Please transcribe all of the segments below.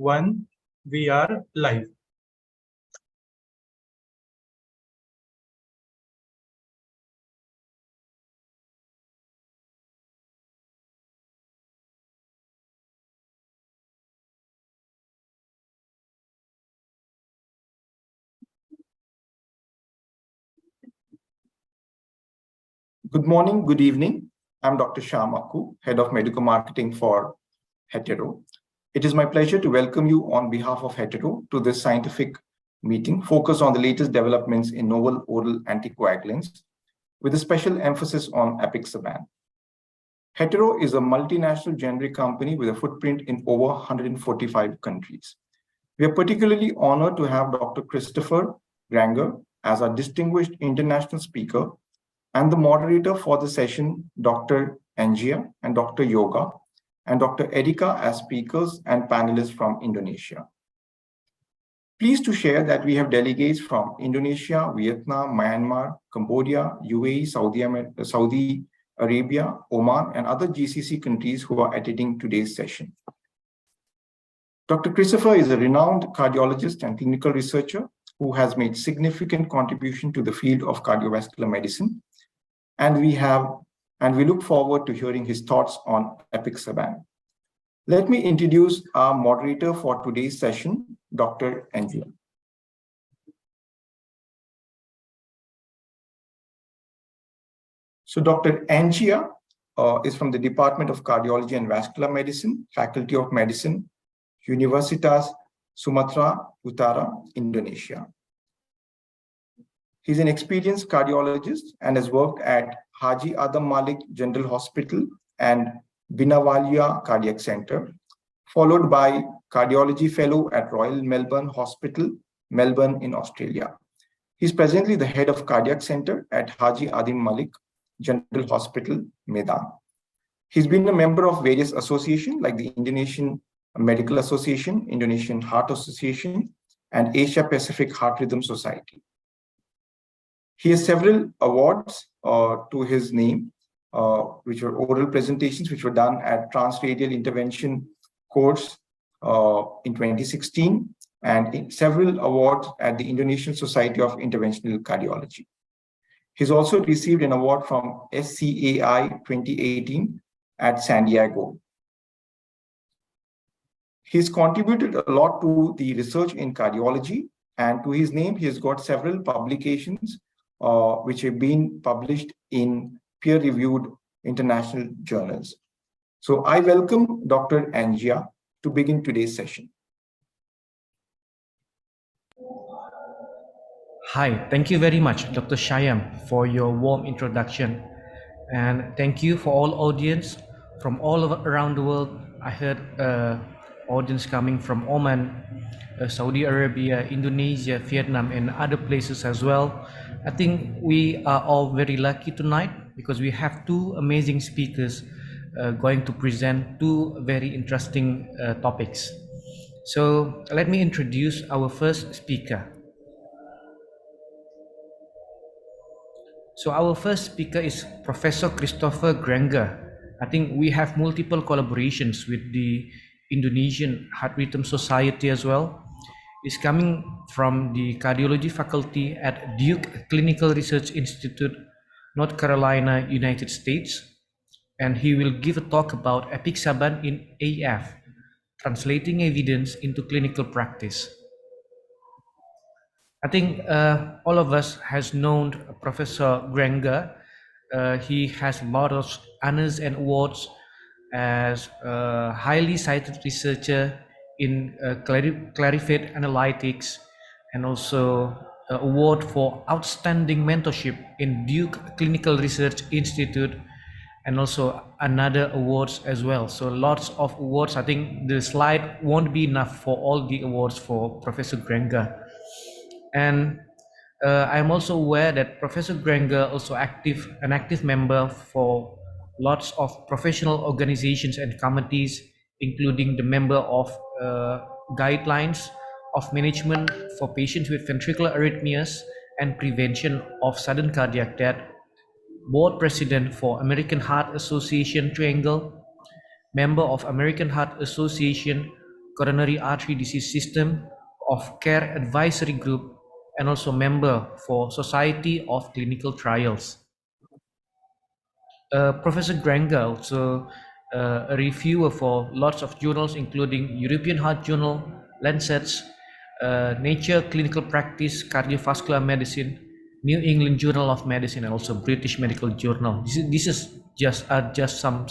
1. We are live. Good morning, good evening. I'm Dr. Shyam Akku, Head of Medical Marketing for Hetero. It is my pleasure to welcome you on behalf of Hetero to this scientific meeting focused on the latest developments in novel oral anticoagulants with a special emphasis on Apixaban. Hetero is a multinational generic company with a footprint in over 145 countries. We are particularly honored to have Dr. Christopher Granger as our distinguished international speaker and the moderator for the session, Dr. Angia and Dr. Yoga, and Dr. Erika as speakers and panelists from Indonesia. Pleased to share that we have delegates from Indonesia, Vietnam, Myanmar, Cambodia, UAE, Saudi Arabia, Oman, and other GCC countries who are attending today's session. Dr. Christopher is a renowned cardiologist and clinical researcher who has made significant contribution to the field of cardiovascular medicine. And we look forward to hearing his thoughts on Apixaban. Let me introduce our moderator for today's session, Dr. Angia. So Dr. Angia is from the Department of Cardiology and Vascular Medicine, Faculty of Medicine, Universitas Sumatera Utara, Indonesia. He's an experienced cardiologist and has worked at Haji Adam Malik General Hospital and Binawaliya Cardiac Center, followed by Cardiology Fellow at Royal Melbourne Hospital, Melbourne in Australia. He's presently the head of Cardiac Center at Haji Adam Malik General Hospital, Medan. He's been a member of various associations like the Indonesian Medical Association, Indonesian Heart Association, and Asia Pacific Heart Rhythm Society. He has several awards to his name, which were oral presentations, which were done at Transradial Intervention course in 2016, and several awards at the Indonesian Society of Interventional Cardiology. He's also received an award from SCAI 2018 at San Diego. He's contributed a lot to the research in cardiology, and to his name, he has got several publications which have been published in peer-reviewed international journals. So I welcome Dr. Angia to begin today's session. Hi, thank you very much, Dr. Shyam, for your warm introduction. And thank you for all audience from all around the world. I heard audience coming from Oman, Saudi Arabia, Indonesia, Vietnam, and other places as well. I think we are all very lucky tonight because we have two amazing speakers going to present two very interesting topics. So let me introduce our first speaker. So our first speaker is Professor Christopher Granger. I think we have multiple collaborations with the Indonesian Heart Rhythm Society as well. He's coming from the Cardiology faculty at Duke Clinical Research Institute, North Carolina, United States. And he will give a talk about Apixaban in AF, translating evidence into clinical practice. I think all of us has known Professor Granger. He has a lot of honors and awards as a highly cited researcher in clarified analytics, and also an award for outstanding mentorship in Duke Clinical Research Institute, and also another awards as well. So lots of awards. I think the slide won't be enough for all the awards for Professor Granger. And I'm also aware that Professor Granger also an active member for lots of professional organizations and committees, including the member of guidelines of management for patients with ventricular arrhythmias and prevention of sudden cardiac death, board president for American Heart Association Triangle, member of American Heart Association Coronary Artery Disease System of Care Advisory Group, and also member for Society of Clinical Trials. Professor Granger also a reviewer for lots of journals, including European Heart Journal, Lancet, Nature Clinical Practice, Cardiovascular Medicine, New England Journal of Medicine, and also British Medical Journal. This is just some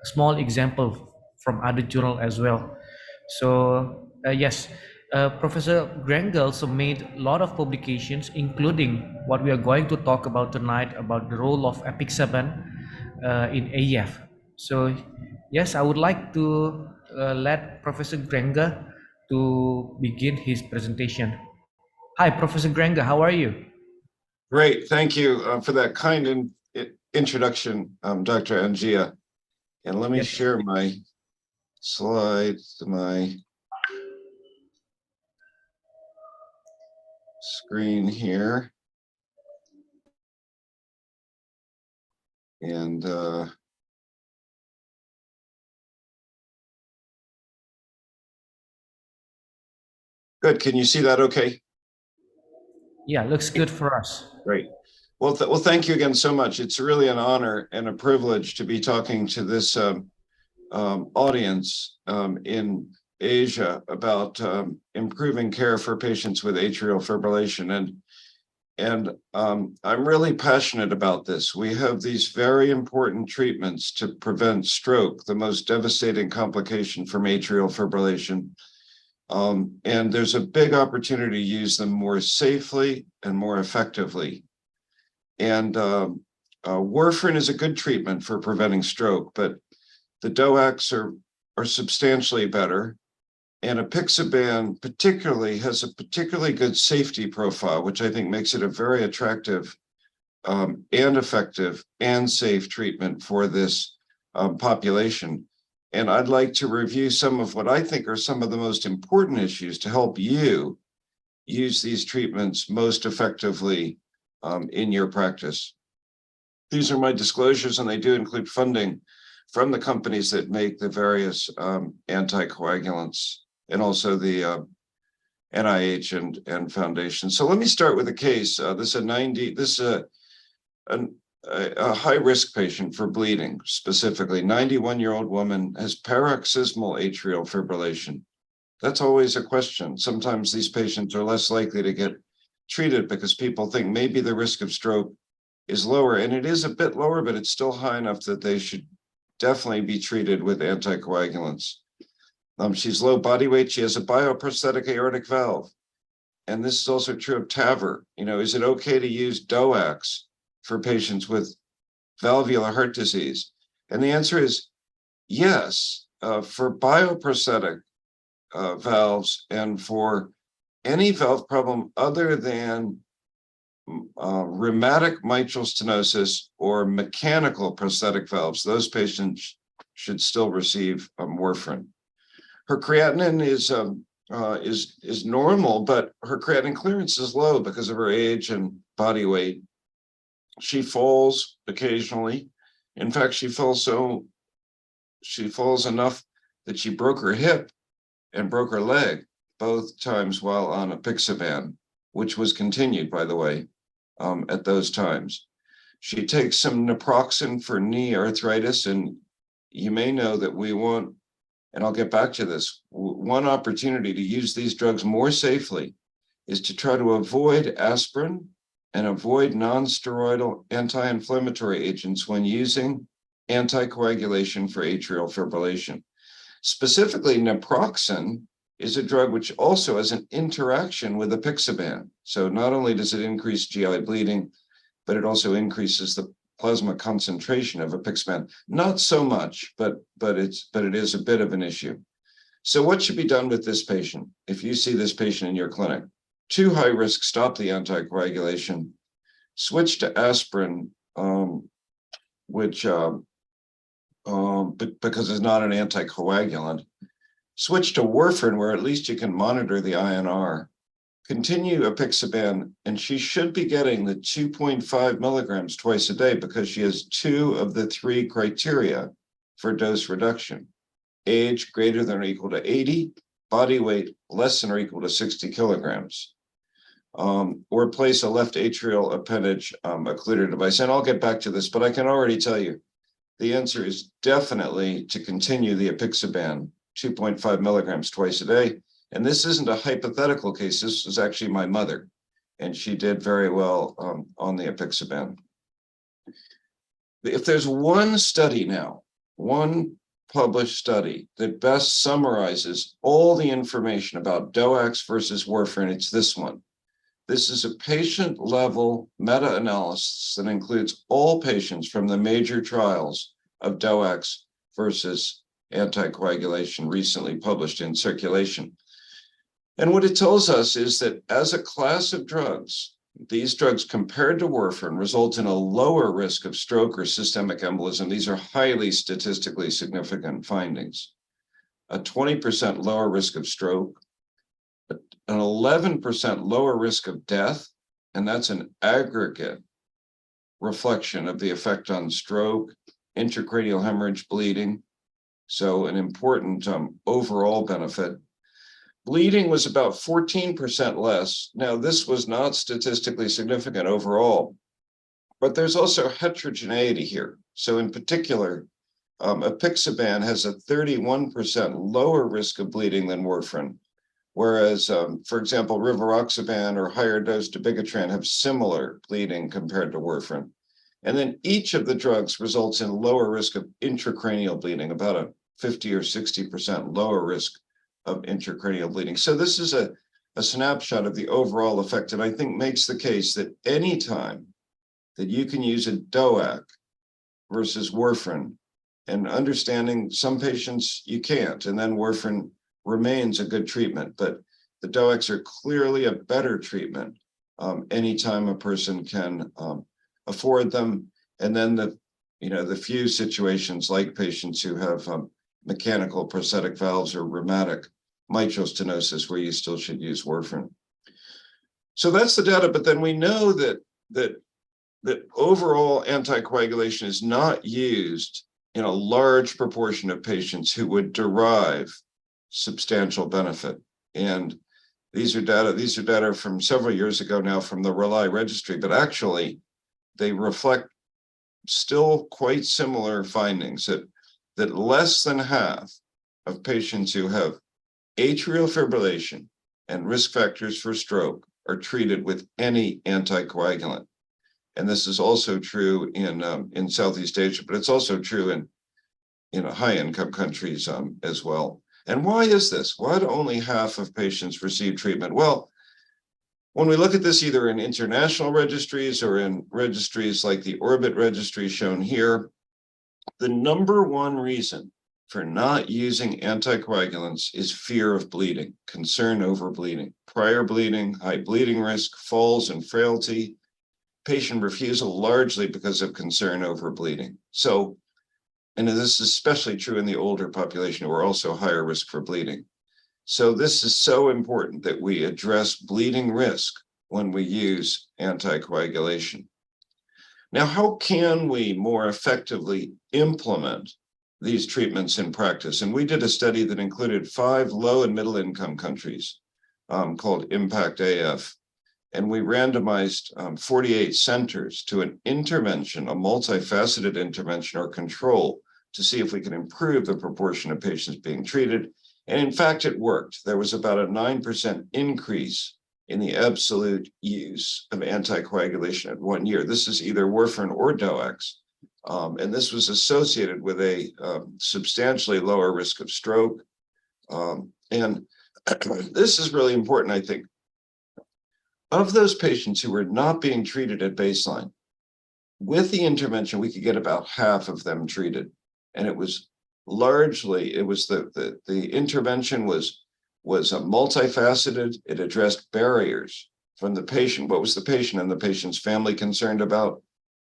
small example from other journal as well. So yes, Professor Granger also made a lot of publications, including what we are going to talk about tonight about the role of Apixaban in AF. So yes, I would like to let Professor Granger to begin his presentation. Hi, Professor Granger, how are you? Great, thank you for that kind introduction, Dr. Angia. And let me Yes. share my slides, my screen here. And good, can you see that okay? Yeah, looks good for us. Great. Well, thank you again so much. It's really an honor and a privilege to be talking to this audience in Asia about improving care for patients with atrial fibrillation. And I'm really passionate about this. We have these very important treatments to prevent stroke, the most devastating complication from atrial fibrillation. And there's a big opportunity to use them more safely and more effectively. And warfarin is a good treatment for preventing stroke, but the DOACs are substantially better. And Apixaban particularly has a particularly good safety profile, which I think makes it a very attractive and effective and safe treatment for this population. And I'd like to review some of what I think are some of the most important issues to help you use these treatments most effectively in your practice. These are my disclosures, and they do include funding from the companies that make the various anticoagulants and also the NIH and foundation. So let me start with a case. This is a high-risk patient for bleeding, specifically 91-year-old woman has paroxysmal atrial fibrillation. That's always a question. Sometimes these patients are less likely to get treated because people think maybe the risk of stroke is lower, and it is a bit lower, but it's still high enough that they should definitely be treated with anticoagulants. She's low body weight. She has a bioprosthetic aortic valve. And this is also true of TAVR. Is it okay to use DOACs for patients with valvular heart disease? And the answer is yes, for bioprosthetic valves and for any valve problem other than rheumatic mitral stenosis or mechanical prosthetic valves, those patients should still receive warfarin. Her creatinine is normal, but her creatinine clearance is low because of her age and body weight. She falls occasionally. In fact, she falls enough that she broke her hip and broke her leg both times while on Apixaban, which was continued, by the way, at those times. She takes some naproxen for knee arthritis, and you may know that we want, and I'll get back to this, one opportunity to use these drugs more safely is to try to avoid aspirin and avoid non-steroidal anti-inflammatory agents when using anticoagulation for atrial fibrillation. Specifically, naproxen is a drug which also has an interaction with Apixaban. So not only does it increase GI bleeding, but it also increases the plasma concentration of Apixaban. Not so much, but it is a bit of an issue. So what should be done with this patient? If you see this patient in your clinic, too high risk, stop the anticoagulation, switch to aspirin, which because it's not an anticoagulant, switch to warfarin, where at least you can monitor the INR. Continue Apixaban, and she should be getting the 2.5 milligrams twice a day because she has 2 of the 3 criteria for dose reduction. Age greater than or equal to 80, body weight less than or equal to 60 kilograms, or place a left atrial appendage occluder device. And I'll get back to this, but I can already tell you the answer is definitely to continue the Apixaban 2.5 milligrams twice a day. And this isn't a hypothetical case. This was actually my mother, and she did very well on the Apixaban. If there's one study now, one published study that best summarizes all the information about DOACs versus warfarin, it's this one. This is a patient-level meta-analysis that includes all patients from the major trials of DOACs versus anticoagulation, recently published in Circulation. And what it tells us is that as a class of drugs, these drugs compared to warfarin result in a lower risk of stroke or systemic embolism. These are highly statistically significant findings. A 20% lower risk of stroke, an 11% lower risk of death, and that's an aggregate reflection of the effect on stroke, intracranial hemorrhage, bleeding. So an important overall benefit. Bleeding was about 14% less. Now, this was not statistically significant overall, but there's also heterogeneity here. So in particular, Apixaban has a 31% lower risk of bleeding than warfarin, whereas, for example, rivaroxaban or higher dose dabigatran have similar bleeding compared to warfarin. And then each of the drugs results in lower risk of intracranial bleeding, about a 50 or 60% lower risk of intracranial bleeding. So this is a snapshot of the overall effect, and I think makes the case that any time that you can use a DOAC versus warfarin, and understanding some patients you can't, and then warfarin remains a good treatment, but the DOACs are clearly a better treatment anytime a person can afford them. And then the few situations like patients who have mechanical prosthetic valves or rheumatic mitral stenosis where you still should use warfarin. So that's the data, but then we know that overall anticoagulation is not used in a large proportion of patients who would derive substantial benefit. And these are data from several years ago now from the RELY registry, but actually they reflect still quite similar findings that less than half of patients who have atrial fibrillation and risk factors for stroke are treated with any anticoagulant. And this is also true in Southeast Asia, but it's also true in high-income countries as well. And why is this? Why do only half of patients receive treatment? Well, when we look at this either in international registries or in registries like the Orbit registry shown here, the number one reason for not using anticoagulants is fear of bleeding, concern over bleeding, prior bleeding, high bleeding risk, falls and frailty, patient refusal largely because of concern over bleeding. So, and this is especially true in the older population who are also higher risk for bleeding. So this is so important that we address bleeding risk when we use anticoagulation. Now, how can we more effectively implement these treatments in practice? And we did a study that included 5 low and middle income countries called Impact AF. And we randomized 48 centers to an intervention, a multifaceted intervention or control to see if we can improve the proportion of patients being treated. And in fact, it worked. There was about a 9% increase in the absolute use of anticoagulation at 1 year. This is either warfarin or DOACs. And this was associated with a substantially lower risk of stroke. And this is really important, I think. Of those patients who were not being treated at baseline, with the intervention, we could get about half of them treated. And it was largely, the intervention was multifaceted. It addressed barriers from the patient. What was the patient and the patient's family concerned about?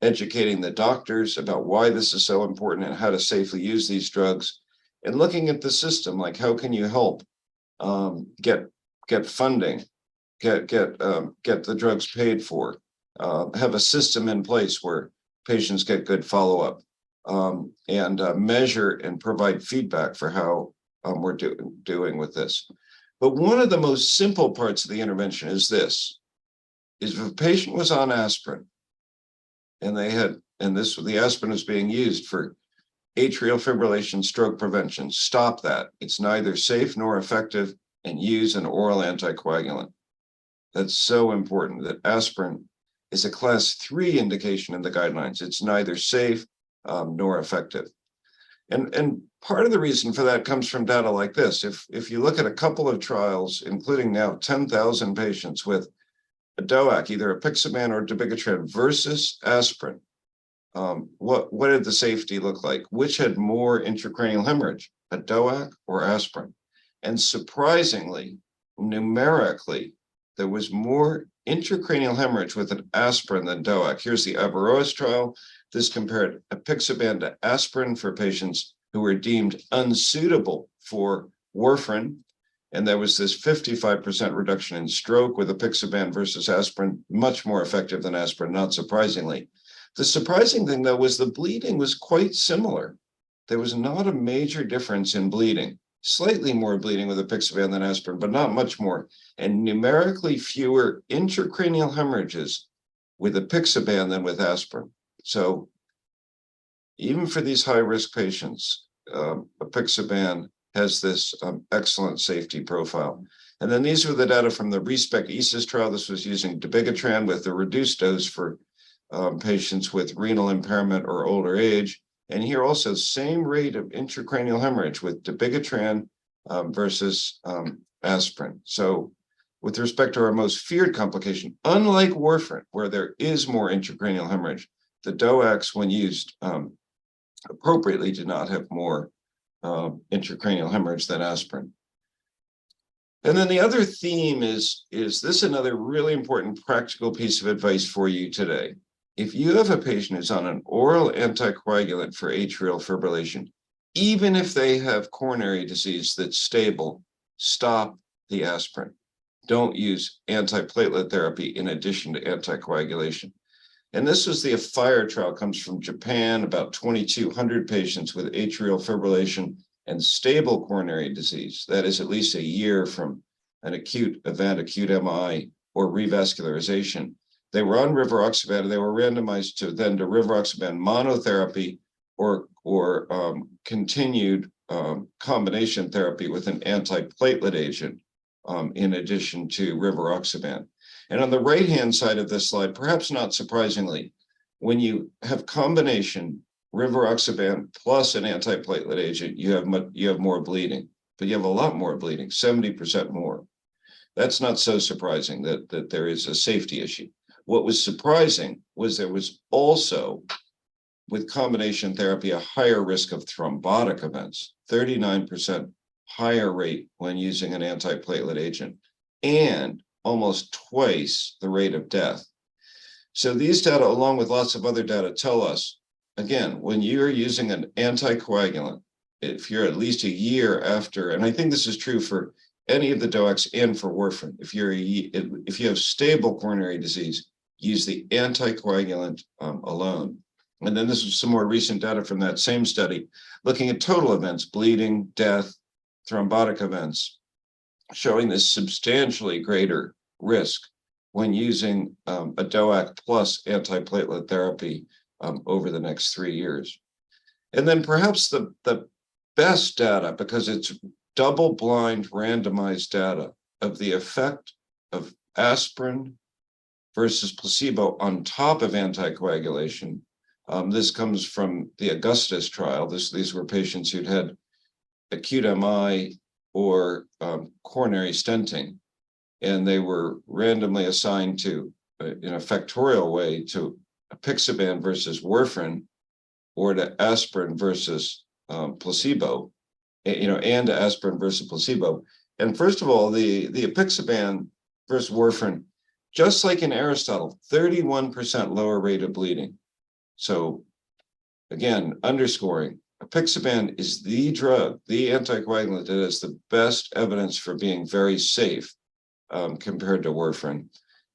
Educating the doctors about why this is so important and how to safely use these drugs, and looking at the system, like how can you help get funding, get the drugs paid for, have a system in place where patients get good follow-up, and measure and provide feedback for how we're doing with this. But one of the most simple parts of the intervention is this, is if a patient was on aspirin and the aspirin is being used for atrial fibrillation stroke prevention, stop that. It's neither safe nor effective, and use an oral anticoagulant. That's so important, that aspirin is a class 3 indication in the guidelines. It's neither safe nor effective. And part of the reason for that comes from data like this. If you look at a couple of trials, including now 10,000 patients with a DOAC, either Apixaban or dabigatran versus aspirin, what did the safety look like? Which had more intracranial hemorrhage, a DOAC or aspirin? And surprisingly, numerically, there was more intracranial hemorrhage with an aspirin than DOAC. Here's the Averroes trial. This compared Apixaban to aspirin for patients who were deemed unsuitable for warfarin. And there was this 55% reduction in stroke with Apixaban versus aspirin, much more effective than aspirin, not surprisingly. The surprising thing, though, was the bleeding was quite similar. There was not a major difference in bleeding. Slightly more bleeding with Apixaban than aspirin, but not much more. And numerically fewer intracranial hemorrhages with Apixaban than with aspirin. So even for these high-risk patients, Apixaban has this excellent safety profile. And then these were the data from the ReSPECT-ESIS trial. This was using dabigatran with a reduced dose for patients with renal impairment or older age. And here also, same rate of intracranial hemorrhage with dabigatran versus aspirin. So with respect to our most feared complication, unlike warfarin, where there is more intracranial hemorrhage, the DOACs, when used appropriately, did not have more intracranial hemorrhage than aspirin. And then the other theme is this another really important practical piece of advice for you today. If you have a patient who's on an oral anticoagulant for atrial fibrillation, even if they have coronary disease that's stable, stop the aspirin. Don't use antiplatelet therapy in addition to anticoagulation. And this was the FIRE trial, comes from Japan, about 2,200 patients with atrial fibrillation and stable coronary disease. That is at least a year from an acute event, acute MI, or revascularization. They were on rivaroxaban, and they were randomized to rivaroxaban monotherapy or continued combination therapy with an antiplatelet agent in addition to rivaroxaban. And on the right-hand side of this slide, perhaps not surprisingly, when you have combination rivaroxaban plus an antiplatelet agent, you have more bleeding, but you have a lot more bleeding, 70% more. That's not so surprising that there is a safety issue. What was surprising was there was also, with combination therapy, a higher risk of thrombotic events, 39% higher rate when using an antiplatelet agent, and almost twice the rate of death. So these data, along with lots of other data, tell us, again, when you're using an anticoagulant, if you're at least a year after, and I think this is true for any of the DOACs and for warfarin, if you have stable coronary disease, use the anticoagulant alone. And then this was some more recent data from that same study, looking at total events, bleeding, death, thrombotic events, showing this substantially greater risk when using a DOAC plus antiplatelet therapy over the next 3 years. And then perhaps the best data, because it's double-blind randomized data of the effect of aspirin versus placebo on top of anticoagulation. This comes from the Augustus trial. These were patients who'd had acute MI or coronary stenting, and they were randomly assigned to, in a factorial way, to Apixaban versus warfarin, or to aspirin versus placebo, and to aspirin versus placebo. And first of all, the Apixaban versus warfarin, just like in Aristotle, 31% lower rate of bleeding. So again, underscoring, Apixaban is the drug, the anticoagulant that has the best evidence for being very safe compared to warfarin.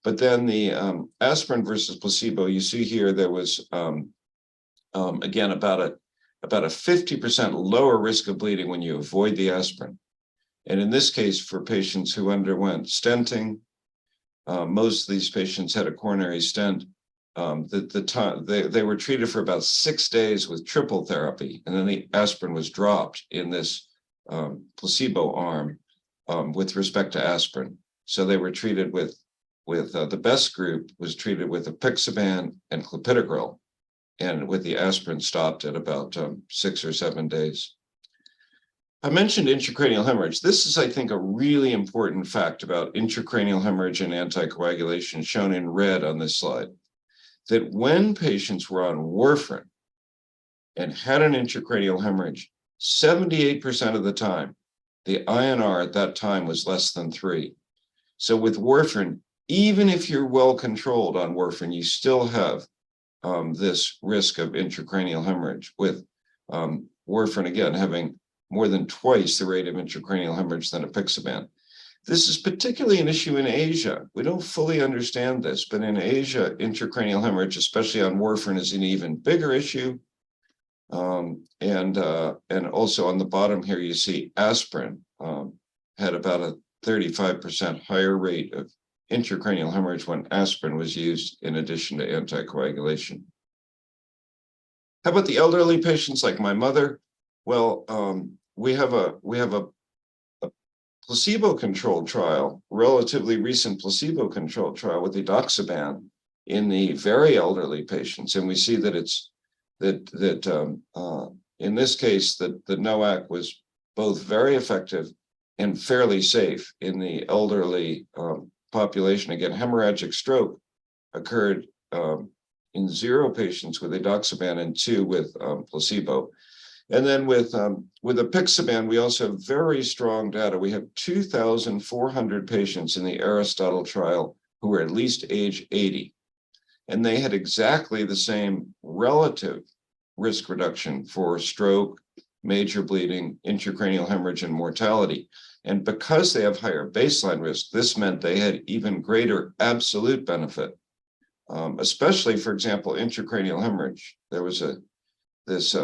But then the aspirin versus placebo, you see here there was, again, about a about a 50% lower risk of bleeding when you avoid the aspirin. And in this case, for patients who underwent stenting, most of these patients had a coronary stent. They were treated for about 6 days with triple therapy, and then the aspirin was dropped in this placebo arm with respect to aspirin. So they were treated with the best group was treated with Apixaban and clopidogrel, and with the aspirin stopped at about 6 or 7 days. I mentioned intracranial hemorrhage. This is, I think, a really important fact about intracranial hemorrhage and anticoagulation, shown in red on this slide, that when patients were on warfarin and had an intracranial hemorrhage, 78% of the time, the INR at that time was less than 3. So with warfarin, even if you're well controlled on warfarin, you still have this risk of intracranial hemorrhage, with warfarin, again, having more than twice the rate of intracranial hemorrhage than Apixaban. This is particularly an issue in Asia. We don't fully understand this, but in Asia, intracranial hemorrhage, especially on warfarin, is an even bigger issue. And also on the bottom here, you see aspirin had about a 35% higher rate of intracranial hemorrhage when aspirin was used in addition to anticoagulation. How about the elderly patients like my mother? Well, we have a placebo-controlled trial, relatively recent placebo-controlled trial with Apixaban in the very elderly patients, and we see that in this case that the NOAC was both very effective and fairly safe in the elderly population. Again, hemorrhagic stroke occurred in 0 patients with Apixaban and 2 with placebo. And then with Apixaban, we also have very strong data. We have 2,400 patients in the Aristotle trial who were at least age 80. And they had exactly the same relative risk reduction for stroke, major bleeding, intracranial hemorrhage, and mortality. And because they have higher baseline risk, this meant they had even greater absolute benefit, especially, for example, intracranial hemorrhage. There was this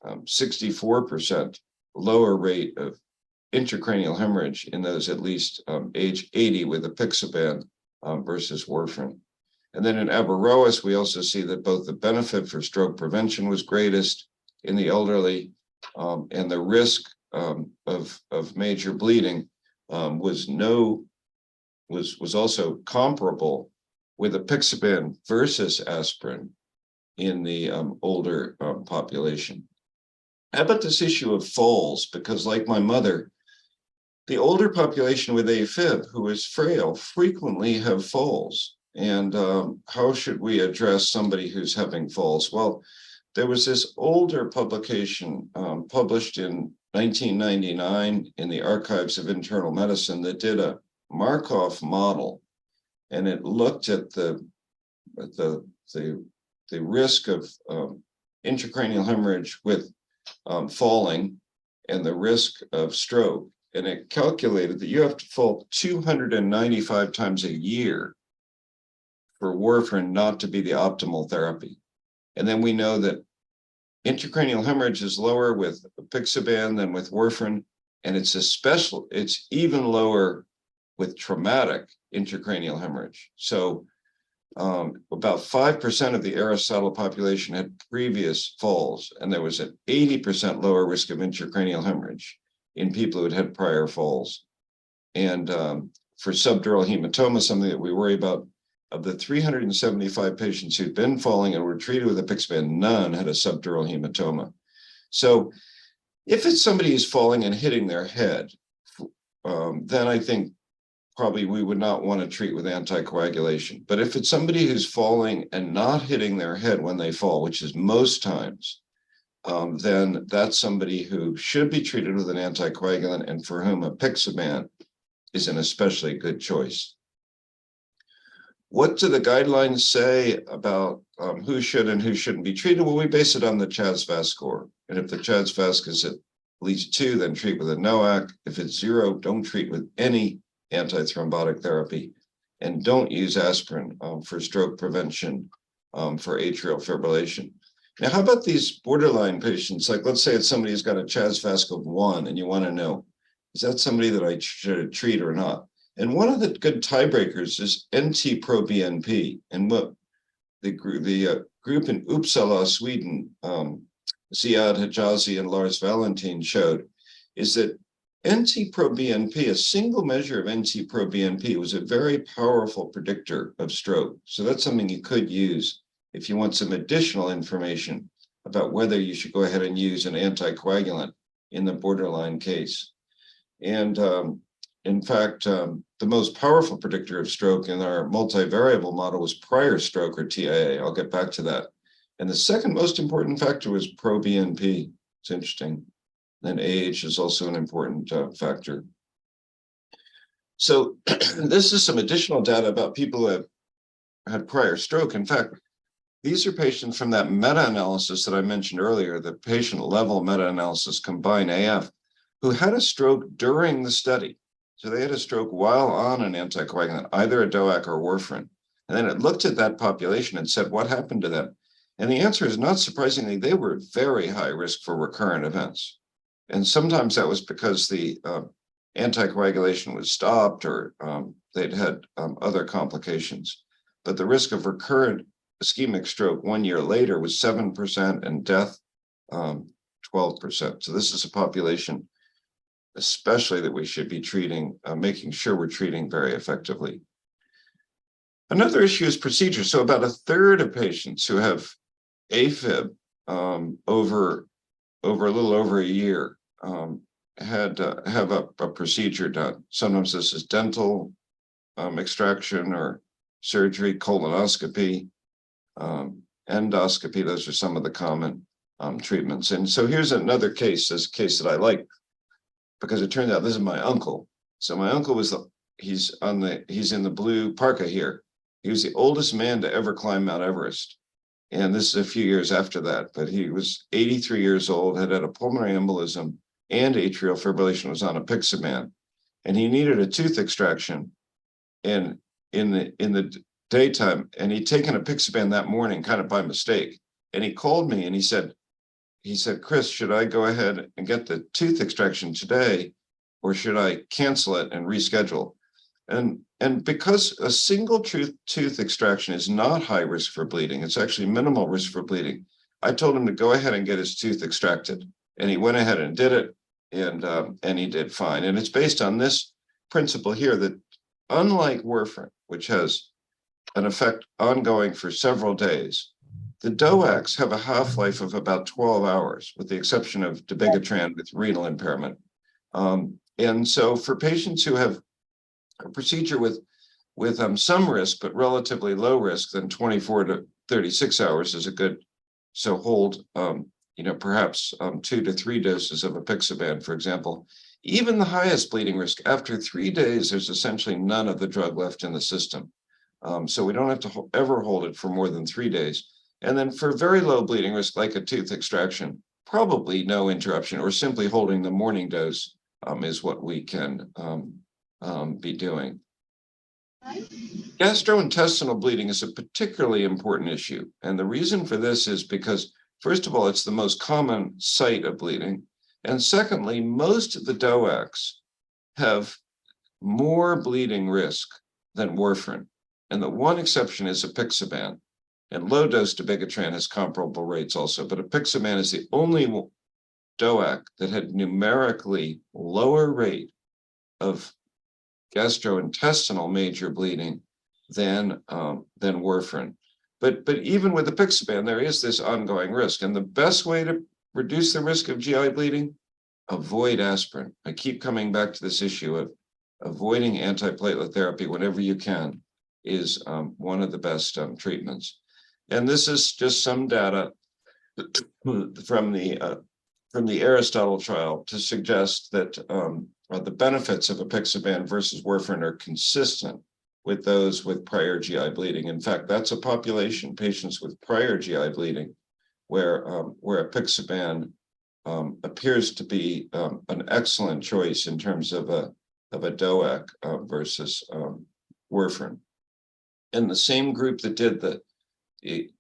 64% lower rate of intracranial hemorrhage in those at least age 80 with Apixaban versus warfarin. And then in Averroes, we also see that both the benefit for stroke prevention was greatest in the elderly, and the risk of major bleeding was also comparable with Apixaban versus aspirin in the older population. How about this issue of falls? Because like my mother, the older population with AFib who is frail frequently have falls. And how should we address somebody who's having falls? Well, there was this older publication published in 1999 in the Archives of Internal Medicine that did a Markov model, and it looked at the risk of intracranial hemorrhage with falling and the risk of stroke, and it calculated that you have to fall 295 times a year for warfarin not to be the optimal therapy. And then we know that intracranial hemorrhage is lower with Apixaban than with warfarin, and it's even lower with traumatic intracranial hemorrhage. So about 5% of the Aristotle population had previous falls, and there was an 80% lower risk of intracranial hemorrhage in people who had had prior falls. And for subdural hematoma, something that we worry about, of the 375 patients who'd been falling and were treated with Apixaban, none had a subdural hematoma. So if it's somebody who's falling and hitting their head, then I think probably we would not want to treat with anticoagulation. But if it's somebody who's falling and not hitting their head when they fall, which is most times, then that's somebody who should be treated with an anticoagulant and for whom Apixaban is an especially good choice. What do the guidelines say about who should and who shouldn't be treated? Well, we base it on the CHADS-VASc score. And if the CHADS-VASc is at least 2, then treat with a NOAC. If it's 0, don't treat with any antithrombotic therapy, and don't use aspirin for stroke prevention for atrial fibrillation. Now, how about these borderline patients? Like, let's say it's somebody who's got a CHA2DS_VASc of 1, and you want to know, is that somebody that I should treat or not? And one of the good tiebreakers is NT-proBNP. And what the group in Uppsala, Sweden, Ziad Hijazi and Lars Valentin showed is that NT-proBNP, a single measure of NT-proBNP, was a very powerful predictor of stroke. So that's something you could use if you want some additional information about whether you should go ahead and use an anticoagulant in the borderline case. And in fact, the most powerful predictor of stroke in our multivariable model was prior stroke, or TIA. I'll get back to that. And the second most important factor was proBNP. It's interesting. Then AH is also an important factor. So this is some additional data about people who have had prior stroke. In fact, these are patients from that meta-analysis that I mentioned earlier, the patient-level meta-analysis, Combine AF, who had a stroke during the study. So they had a stroke while on an anticoagulant, either a DOAC or warfarin. And then it looked at that population and said, what happened to them? And the answer is, not surprisingly, they were very high risk for recurrent events. And sometimes that was because the anticoagulation was stopped, or they'd had other complications. But the risk of recurrent ischemic stroke 1 year later was 7%, and death 12%. So this is a population especially that we should be treating, making sure we're treating very effectively. Another issue is procedure. So about a third of patients who have AFib over a little over a year have a procedure done. Sometimes this is dental extraction or surgery, colonoscopy, endoscopy. Those are some of the common treatments. And so here's another case, this case that I like, because it turned out this is my uncle. So my uncle was he's in the blue parka here. He was the oldest man to ever climb Mount Everest. And this is a few years after that, but he was 83 years old, had a pulmonary embolism and atrial fibrillation, was on Apixaban, and he needed a tooth extraction. And in the daytime, and he'd taken Apixaban that morning, kind of by mistake. And he called me and he said, Chris, should I go ahead and get the tooth extraction today, or should I cancel it and reschedule? And because a single tooth extraction is not high risk for bleeding, it's actually minimal risk for bleeding, I told him to go ahead and get his tooth extracted. And he went ahead and did it, and he did fine. And it's based on this principle here that, unlike warfarin, which has an effect ongoing for several days, the DOACs have a half-life of about 12 hours, with the exception of dabigatran with renal impairment. And so for patients who have a procedure with some risk, but relatively low risk, then 24 to 36 hours is a good, so hold, perhaps 2 to 3 doses of Apixaban, for example. Even the highest bleeding risk, after 3 days, there's essentially none of the drug left in the system. So we don't have to ever hold it for more than 3 days. And then for very low bleeding risk, like a tooth extraction, probably no interruption, or simply holding the morning dose is what we can be doing. Gastrointestinal bleeding is a particularly important issue. And the reason for this is because, first of all, it's the most common site of bleeding. And secondly, most of the DOACs have more bleeding risk than warfarin. And the one exception is Apixaban. And low-dose dabigatran has comparable rates also. But Apixaban is the only DOAC that had numerically lower rate of gastrointestinal major bleeding than warfarin. But even with Apixaban, there is this ongoing risk. And the best way to reduce the risk of GI bleeding, avoid aspirin. I keep coming back to this issue of avoiding antiplatelet therapy whenever you can is one of the best treatments. And this is just some data from the Aristotle trial to suggest that the benefits of Apixaban versus warfarin are consistent with those with prior GI bleeding. In fact, that's a population, patients with prior GI bleeding, where Apixaban appears to be an excellent choice in terms of a DOAC versus warfarin. And the same group that did the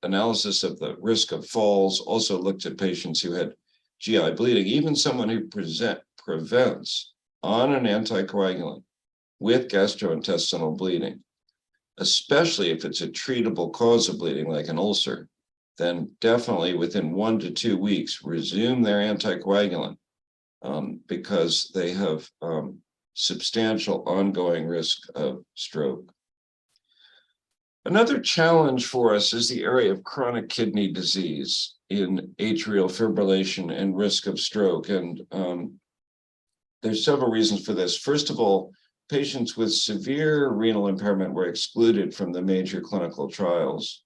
analysis of the risk of falls also looked at patients who had GI bleeding. Even someone who prevents on an anticoagulant with gastrointestinal bleeding, especially if it's a treatable cause of bleeding like an ulcer, then definitely within 1 to 2 weeks resume their anticoagulant because they have substantial ongoing risk of stroke. Another challenge for us is the area of chronic kidney disease in atrial fibrillation and risk of stroke. And there's several reasons for this. First of all, patients with severe renal impairment were excluded from the major clinical trials.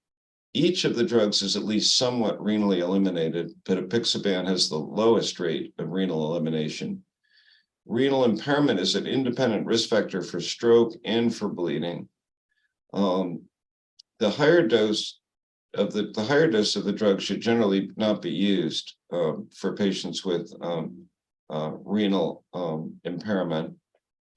Each of the drugs is at least somewhat renally eliminated, but Apixaban has the lowest rate of renal elimination. Renal impairment is an independent risk factor for stroke and for bleeding. The higher dose of the drug should generally not be used for patients with renal impairment.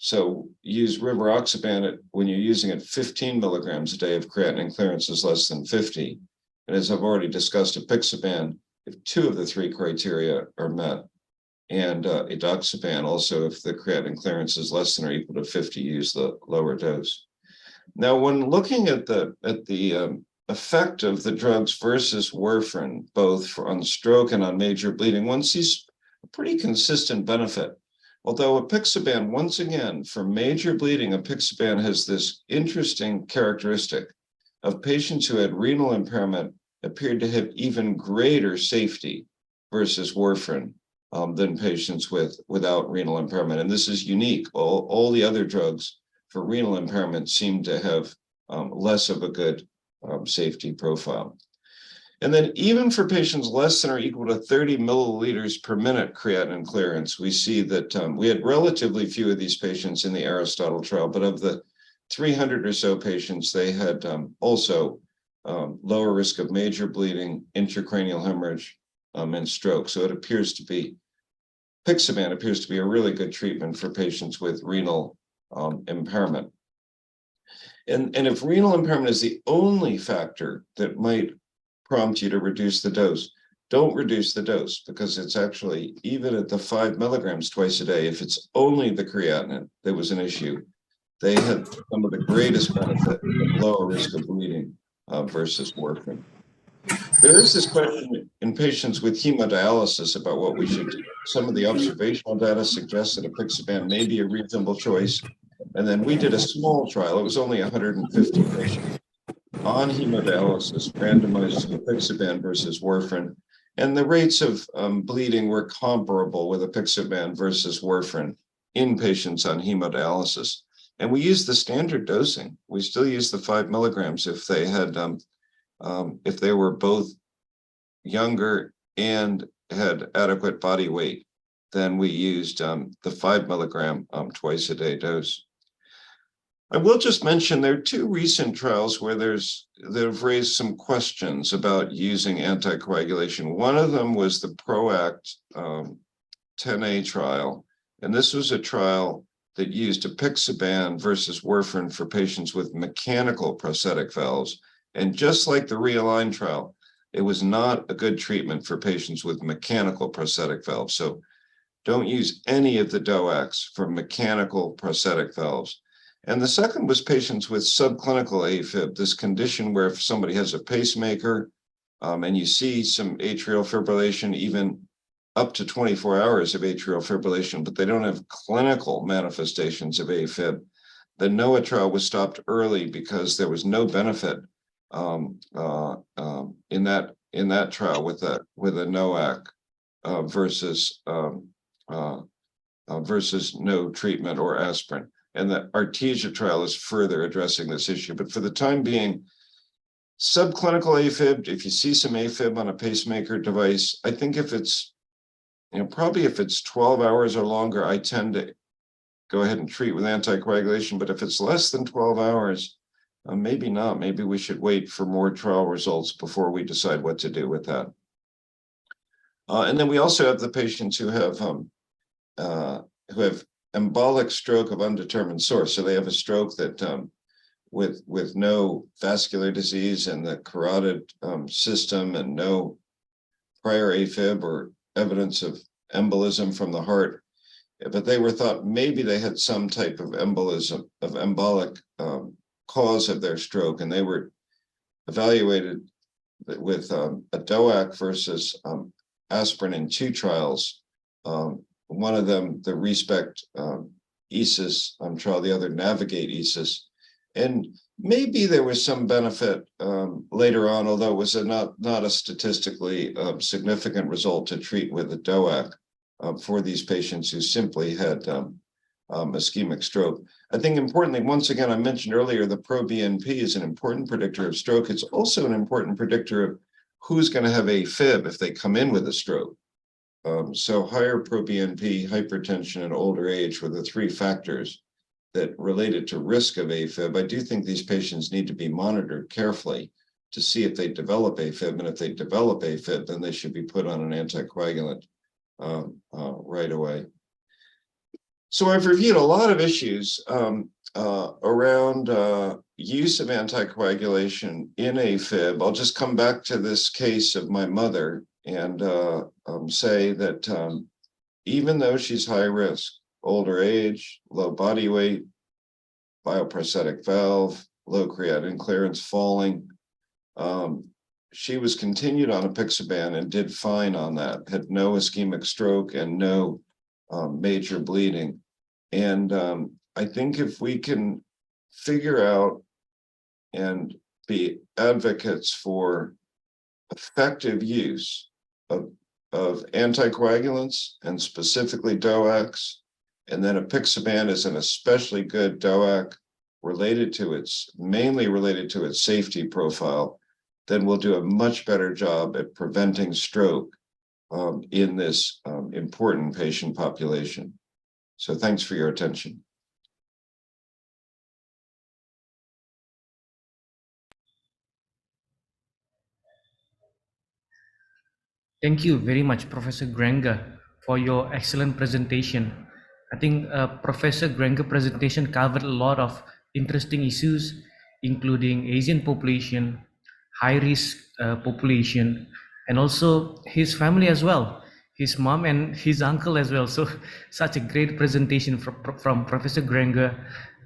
So use rivaroxaban when you're using it 15 milligrams a day if creatinine clearance is less than 50. And as I've already discussed, Apixaban, if 2 of the 3 criteria are met, and edoxaban also if the creatinine clearance is less than or equal to 50, use the lower dose. Now, when looking at the effect of the drugs versus warfarin, both on stroke and on major bleeding, one sees a pretty consistent benefit. Although Apixaban, once again, for major bleeding, Apixaban has this interesting characteristic of patients who had renal impairment appeared to have even greater safety versus warfarin than patients without renal impairment. And this is unique. All the other drugs for renal impairment seem to have less of a good safety profile. And then even for patients less than or equal to 30 milliliters per minute creatinine clearance, we see that we had relatively few of these patients in the Aristotle trial, but of the 300 or so patients, they had also lower risk of major bleeding, intracranial hemorrhage, and stroke. So it appears to be, Apixaban appears to be a really good treatment for patients with renal impairment. And if renal impairment is the only factor that might prompt you to reduce the dose, don't reduce the dose, because it's actually, even at the 5 milligrams twice a day, if it's only the creatinine that was an issue, they had some of the greatest benefit and lower risk of bleeding versus warfarin. There is this question in patients with hemodialysis about what we should do. Some of the observational data suggests that Apixaban may be a reasonable choice. And then we did a small trial. It was only 150 patients on hemodialysis, randomized to Apixaban versus warfarin. And the rates of bleeding were comparable with Apixaban versus warfarin in patients on hemodialysis. And we used the standard dosing. We still use the 5 milligrams if they had, if they were both younger and had adequate body weight. Then we used the 5 milligram twice a day dose. I will just mention there are 2 recent trials where that have raised some questions about using anticoagulation. One of them was the PROACT 10A trial, and this was a trial that used Apixaban versus warfarin for patients with mechanical prosthetic valves. And just like the REALIGN trial, it was not a good treatment for patients with mechanical prosthetic valves. So don't use any of the DOACs for mechanical prosthetic valves. And the second was patients with subclinical AFib, this condition where if somebody has a pacemaker and you see some atrial fibrillation, even up to 24 hours of atrial fibrillation, but they don't have clinical manifestations of AFib, the NOAA trial was stopped early because there was no benefit in that trial with a NOAC versus no treatment or aspirin. And the Artesia trial is further addressing this issue. But for the time being, subclinical AFib, if you see some AFib on a pacemaker device, I think if it's, probably if it's 12 hours or longer, I tend to go ahead and treat with anticoagulation. But if it's less than 12 hours, maybe not. Maybe we should wait for more trial results before we decide what to do with that. And then we also have the patients who have embolic stroke of undetermined source. So they have a stroke that with no vascular disease in the carotid system and no prior AFib or evidence of embolism from the heart. But they were thought maybe they had some type of embolism, of embolic cause of their stroke, and they were evaluated with a DOAC versus aspirin in 2 trials. One of them, the Respect ESIS trial, the other Navigate ESIS. And maybe there was some benefit later on, although it was not a statistically significant result to treat with a DOAC for these patients who simply had ischemic stroke. I think importantly, once again, I mentioned earlier, the proBNP is an important predictor of stroke. It's also an important predictor of who's going to have AFib if they come in with a stroke. So higher proBNP, hypertension, and older age were the 3 factors that related to risk of AFib. I do think these patients need to be monitored carefully to see if they develop AFib, and if they develop AFib, then they should be put on an anticoagulant right away. So I've reviewed a lot of issues around use of anticoagulation in AFib. I'll just come back to this case of my mother and say that even though she's high risk, older age, low body weight, bioprosthetic valve, low creatinine clearance falling, she was continued on Apixaban and did fine on that, had no ischemic stroke and no major bleeding. And I think if we can figure out and be advocates for effective use of anticoagulants, and specifically DOACs, and then Apixaban is an especially good DOAC mainly related to its safety profile, then we'll do a much better job at preventing stroke in this important patient population. So thanks for your attention. Thank you very much, Professor Granger, for your excellent presentation. I think Professor Granger's presentation covered a lot of interesting issues, including Asian population, high-risk population, and also his family as well, his mom and his uncle as well. So such a great presentation from Professor Granger,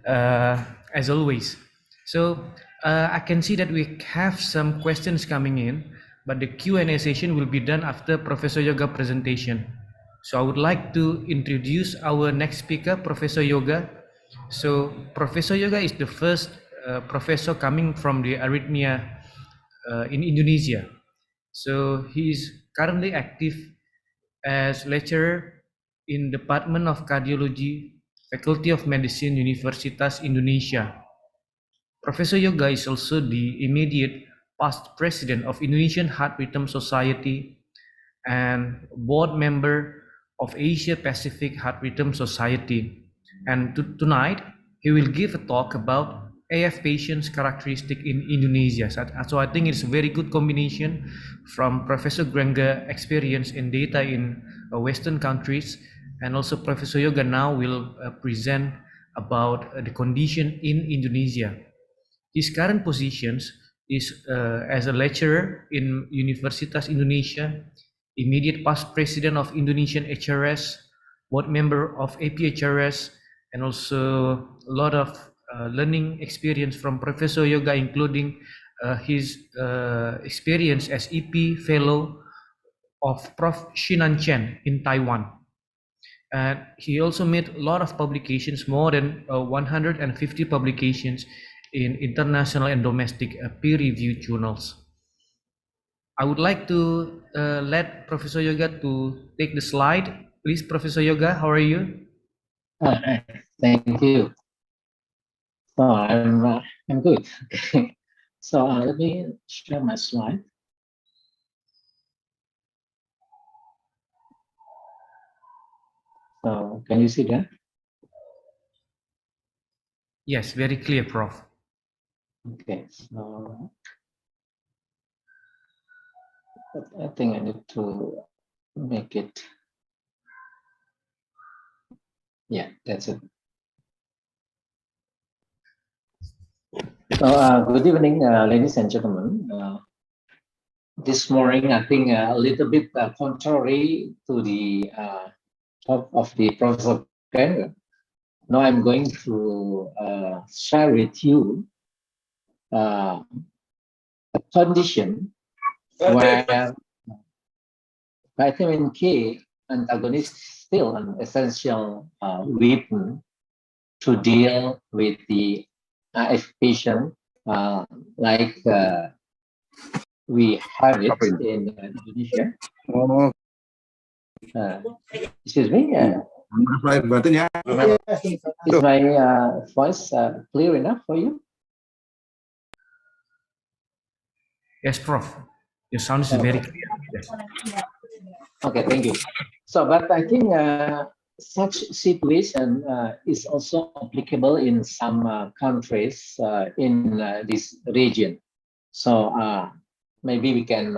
as always. So I can see that we have some questions coming in, but the Q&A session will be done after Professor Yoga presentation. So I would like to introduce our next speaker, Professor Yoga. So Professor Yoga is the first professor coming from the arrhythmia in Indonesia. So he is currently active as lecturer in Department of Cardiology, Faculty of Medicine, Universitas Indonesia. Professor Yoga is also the immediate past president of Indonesian Heart Rhythm Society and board member of Asia Pacific Heart Rhythm Society. And tonight, he will give a talk about AF patients' characteristic in Indonesia. So I think it's a very good combination from Professor Granger experience and data in Western countries, and also Professor Yoga now will present about the condition in Indonesia. His current positions is as a lecturer in Universitas Indonesia, immediate past president of Indonesian HRS, board member of APHRS, and also a lot of learning experience from Professor Yoga, including his experience as EP fellow of Prof. Shinan Chen in Taiwan. And he also made a lot of publications, more than 150 publications in international and domestic peer-reviewed journals. I would like to let Professor Yoga to take the slide. Please, Professor Yoga, how are you? Thank you. So I'm good. Okay. So let me share my slide. So can you see that? Yes, very clear, Prof. Okay. So I think I need to make it. Yeah, that's it. Good evening, ladies and gentlemen. This morning, I think a little bit contrary to the talk of the Professor Ken. Now I'm going to share with you a condition where vitamin K antagonist is still an essential weapon to deal with the AF patient, like we have it in Indonesia. Excuse me. Is my voice clear enough for you? Yes, Prof. Your sound is very clear. Yes. Okay, thank you. So, but I think such situation is also applicable in some countries in this region. So maybe we can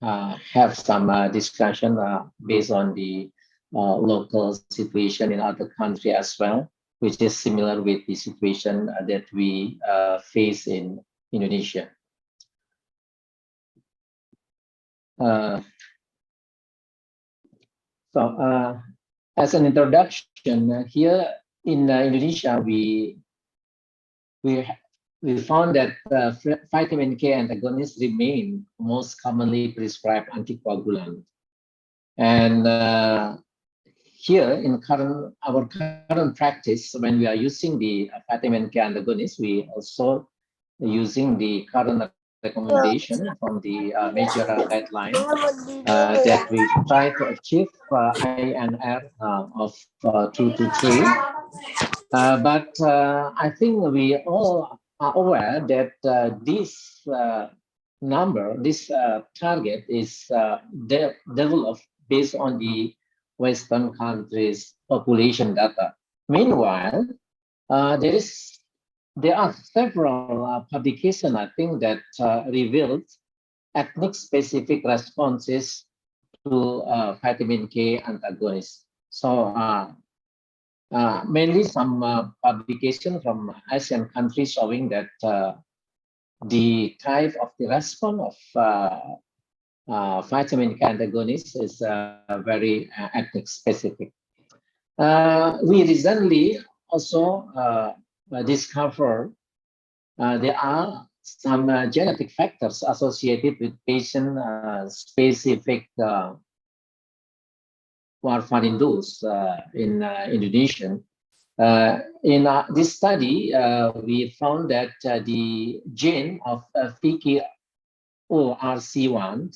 have some discussion based on the local situation in other country as well, which is similar with the situation that we face in Indonesia. So as an introduction, here in Indonesia, we found that vitamin K antagonists remain most commonly prescribed anticoagulant. And here in our current practice, when we are using the vitamin K antagonist, we also using the current recommendation from the major guideline that we try to achieve INR of 2 to 3. But I think we all are aware that this number, this target is developed based on the Western countries' population data. Meanwhile, there are several publications, I think, that revealed ethnic-specific responses to vitamin K antagonists. So mainly some publication from Asian countries showing that the type of the response of vitamin K antagonists is very ethnic specific. We recently also discovered there are some genetic factors associated with patient specific warfarin dose in Indonesia. In this study, we found that the gene of VKORC1,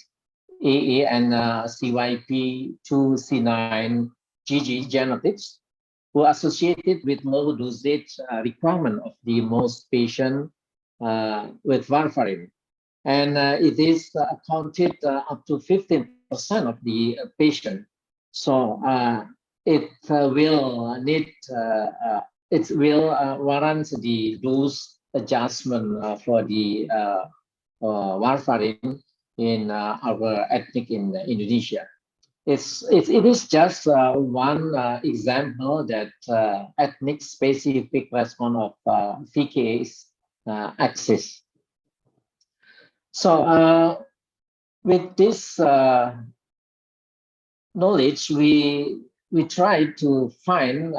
AA, and CYP2C9 GG genotypes were associated with low dosage requirement of the most patient with warfarin. And it is accounted up to 15% of the patient. So it will need, it will warrant the dose adjustment for the warfarin in our ethnic in Indonesia. It is just one example that ethnic specific response of VKs axis. So with this knowledge, we try to find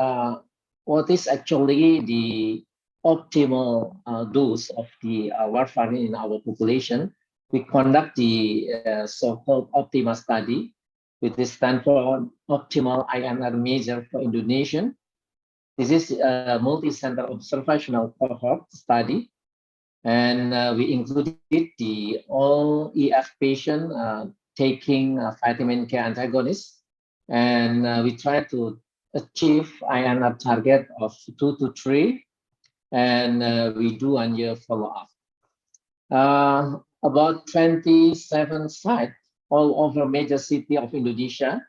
what is actually the optimal dose of the warfarin in our population. We conduct the so-called OPTIMA study, with the stand for optimal INR measure for Indonesia. This is a multi-center observational cohort study, and we included the all EF patient taking vitamin K antagonist, and we try to achieve INR target of 2 to 3, and we do 1 year follow-up. About 27 sites all over major city of Indonesia,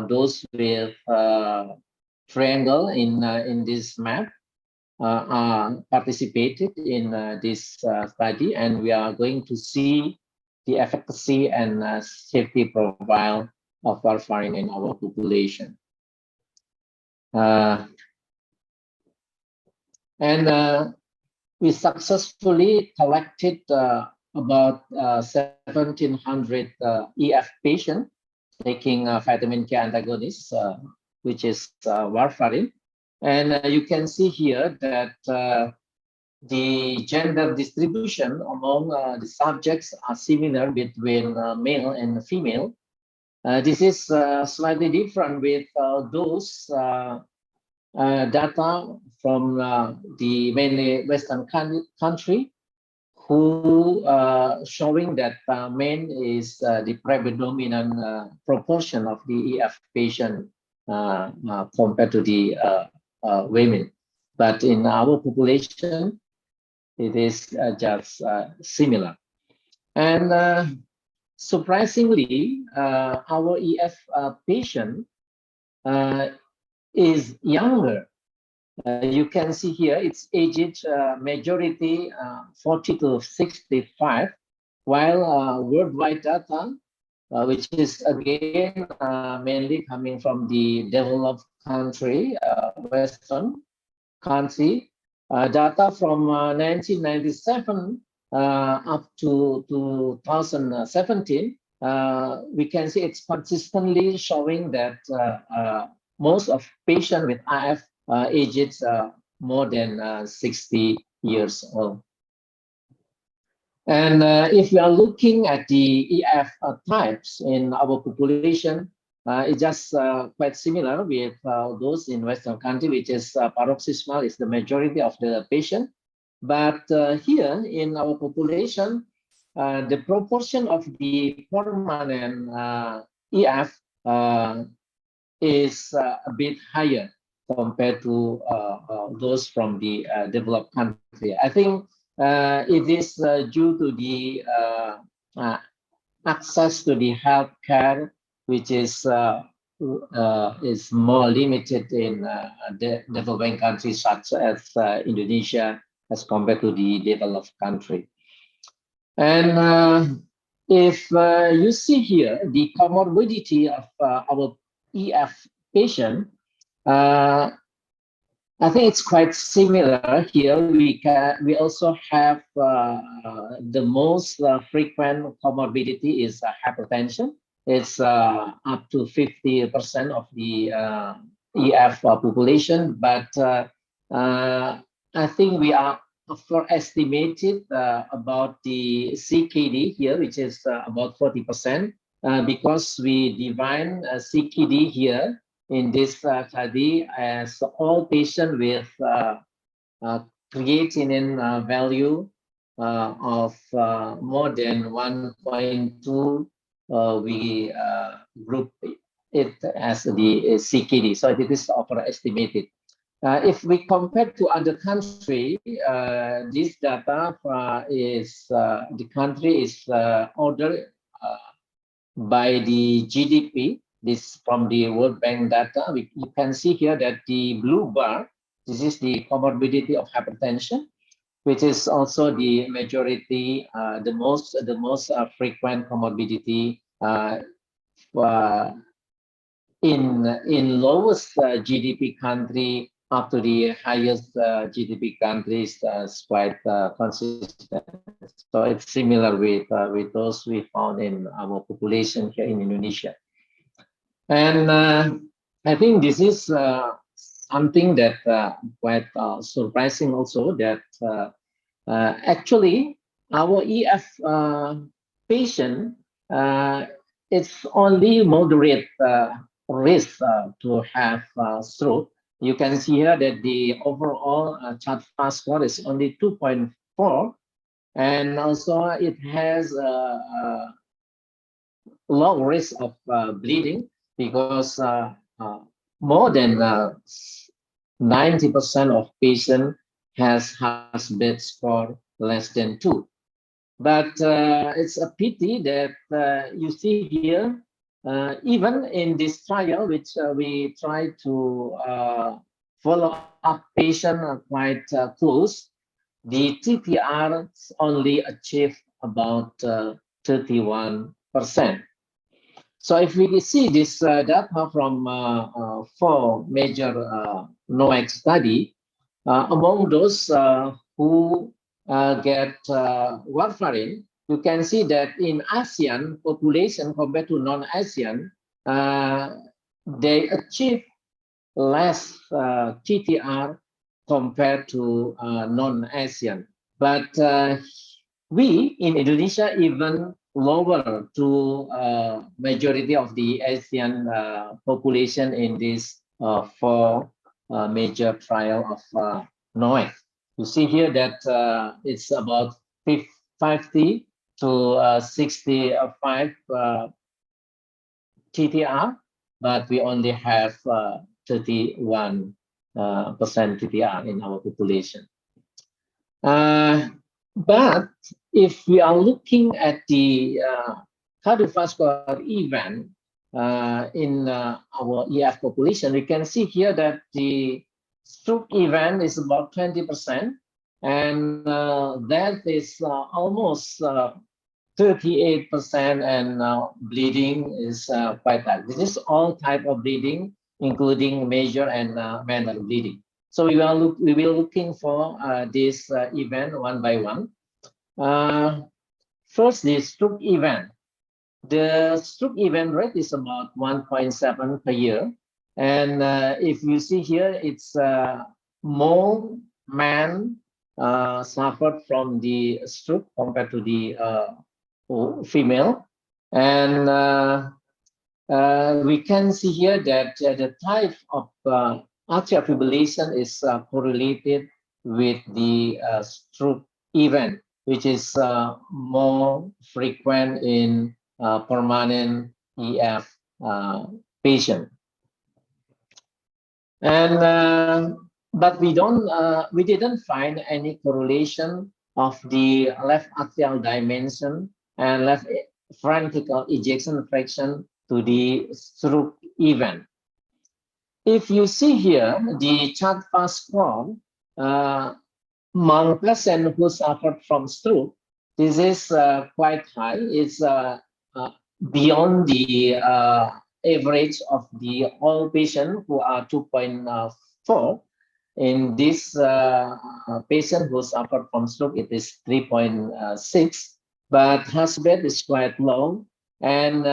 those with triangle in this map participated in this study, and we are going to see the efficacy and safety profile of warfarin in our population. And we successfully collected about 1,700 EF patients taking vitamin K antagonists, which is warfarin. And you can see here that the gender distribution among the subjects are similar between male and female. This is slightly different with those data from the mainly Western country, who showing that men is the predominant proportion of the EF patient compared to the women. But in our population, it is just similar. And surprisingly, our EF patient is younger. You can see here it's aged majority 40 to 65, while worldwide data, which is again mainly coming from the developed country, Western country, data from 1997 up to 2017, we can see it's consistently showing that most of patients with IF ages more than 60 years old. And if we are looking at the EF types in our population, it's just quite similar with those in Western country, which is paroxysmal is the majority of the patient. But here in our population, the proportion of the permanent EF is a bit higher compared to those from the developed country. I think it is due to the access to the healthcare, which is more limited in the developing countries such as Indonesia as compared to the developed country. And if you see here the comorbidity of our EF patient, I think it's quite similar here. We also have the most frequent comorbidity is hypertension. It's up to 50% of the EF population, but I think we are estimated about the CKD here, which is about 40%, because we define CKD here in this study as all patients with creatinine value of more than 1.2. We group it as the CKD, so it is overestimated. If we compare to other country, this data is the country is ordered by the GDP. This from the World Bank data. You can see here that the blue bar, this is the comorbidity of hypertension, which is also the majority, the most frequent comorbidity in lowest GDP country up to the highest GDP countries is quite consistent. So it's similar with those we found in our population here in Indonesia. And I think this is something that quite surprising also, that actually our EF patient, it's only moderate risk to have stroke. You can see here that the overall CHA2DS2-VASc score is only 2.4, and also it has a low risk of bleeding, because more than 90% of patients has bed score less than 2. But it's a pity that you see here, even in this trial, which we try to follow up patient quite close, the TTR only achieve about 31%. So if we see this data from 4 major NOAC study, among those who get warfarin, you can see that in ASEAN population compared to non-ASEAN, they achieve less TTR compared to non-ASEAN. But we in Indonesia even lower to majority of the ASEAN population in this 4 major trial of NOAC. You see here that it's about 50 to 65 TTR, but we only have 31% TTR in our population. But if we are looking at the cardiovascular event in our EF population, we can see here that the stroke event is about 20%, and that is almost 38%, and bleeding is quite high. This is all type of bleeding, including major and minor bleeding. So we will looking for this event one by one. First, the stroke event. The stroke event rate is about 1.7 per year. And if you see here, it's more men suffered from the stroke compared to the female. And we can see here that the type of atrial fibrillation is correlated with the stroke event, which is more frequent in permanent EF patient. And but we didn't find any correlation of the left atrial dimension and left ventricle ejection fraction to the stroke event. If you see here, the chart-fast score among patients who suffered from stroke, this is quite high. It's beyond the average of the all patients who are 2.4. In this patient who suffered from stroke, it is 3.6, but Husband is quite low. And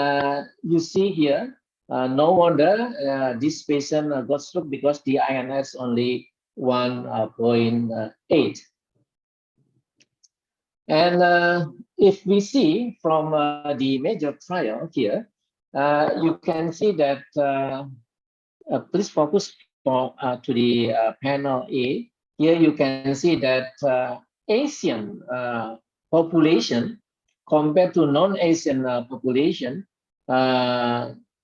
you see here, no wonder this patient got stroke because the INS only 1.8. And if we see from the major trial here, you can see that, please focus to the panel A. Here you can see that Asian population compared to non-Asian population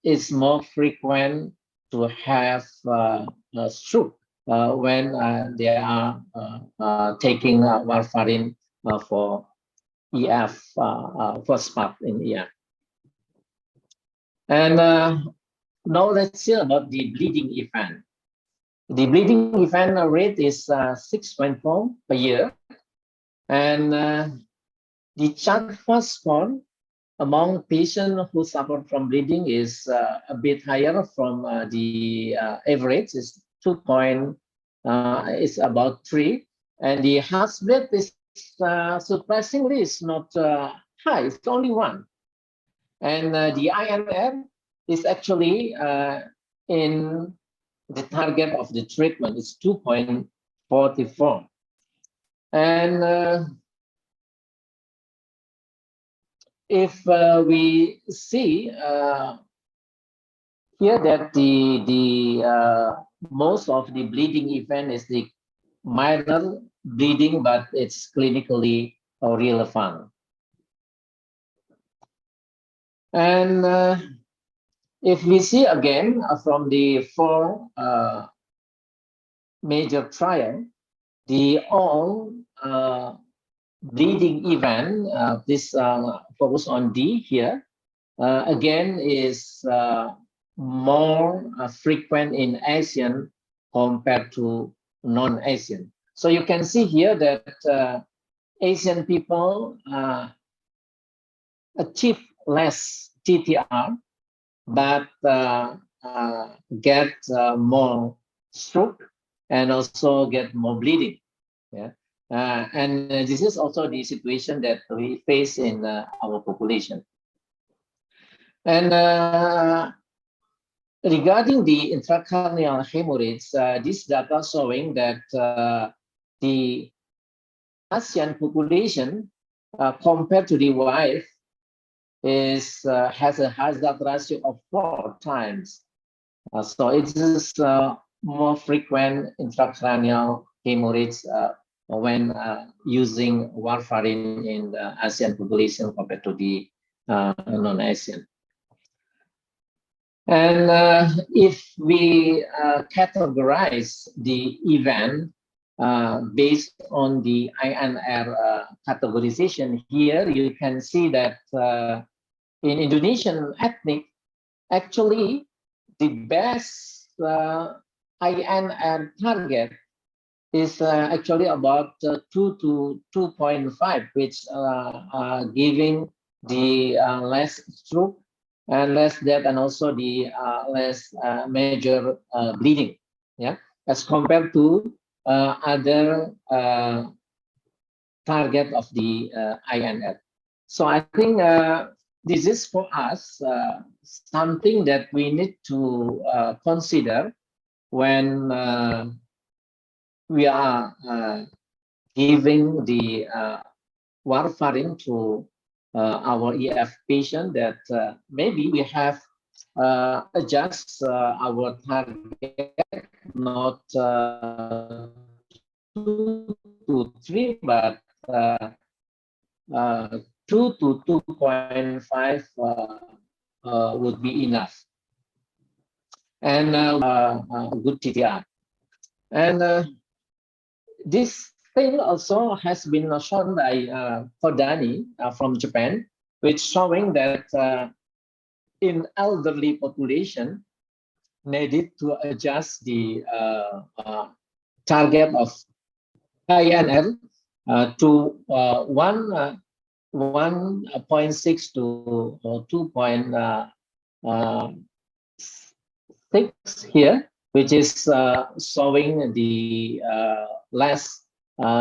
is more frequent to have a stroke when they are taking warfarin for EF, first part in EF. And now let's see about the bleeding event. The bleeding event rate is 6.4 per year. And the chart-fast score among patients who suffer from bleeding is a bit higher from the average is 2. Is about 3. And the Husband is surprisingly is not high, it's only 1. And the INR is actually in the target of the treatment is 2.44. And if we see here that the most of the bleeding event is the minor bleeding, but it's clinically relevant. And if we see again from the 4 major trial, the all bleeding event, this focus on D here, again is more frequent in Asian compared to non-Asian. So you can see here that Asian people achieve less TTR, but get more stroke and also get more bleeding. Yeah. And this is also the situation that we face in our population. And regarding the intracranial hemorrhage, this data showing that the ASEAN population compared to the wife has a hazard ratio of 4 times. So it is more frequent intracranial hemorrhage when using warfarin in the ASEAN population compared to the non-ASEAN. And if we categorize the event based on the INR categorization, here you can see that in Indonesian ethnic, actually the best INR target is actually about 2 to 2.5, which giving the less stroke and less death, and also the less major bleeding, yeah, as compared to other target of the INR. So I think this is for us something that we need to consider when we are giving the warfarin to our EF patient, that maybe we have adjust our target, not 2 to 3, but 2 to 2.5 would be enough, and good TTR. And this thing also has been shown by Kodani from Japan, which showing that in elderly population needed to adjust the target of INR to 1.6 to 2.6 here, which is showing the less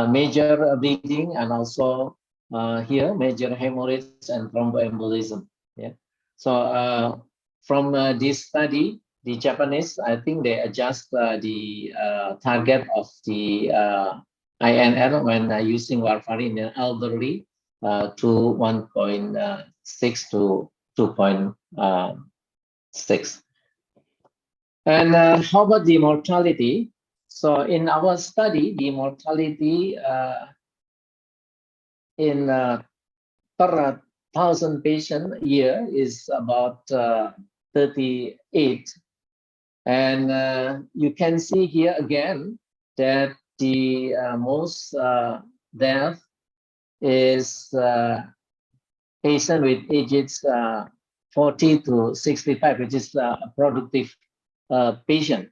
major bleeding, and also here major hemorrhage and thromboembolism. Yeah. So from this study, the Japanese, I think they adjust the target of the INR when using warfarin in elderly to 1.6 to 2.6. And how about the mortality? So in our study, the mortality in per 1,000 patient year is about 38. And you can see here again that the most death is patient with ages 40 to 65, which is a productive patient.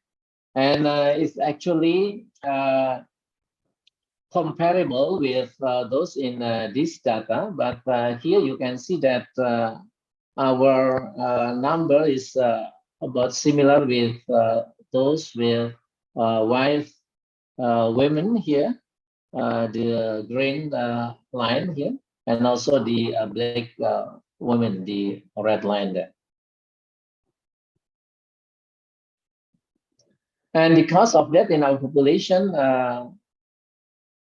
And it's actually comparable with those in this data, but here you can see that our number is about similar with those with wife women here, the green line here, and also the black women, the red line there. And the cause of death in our population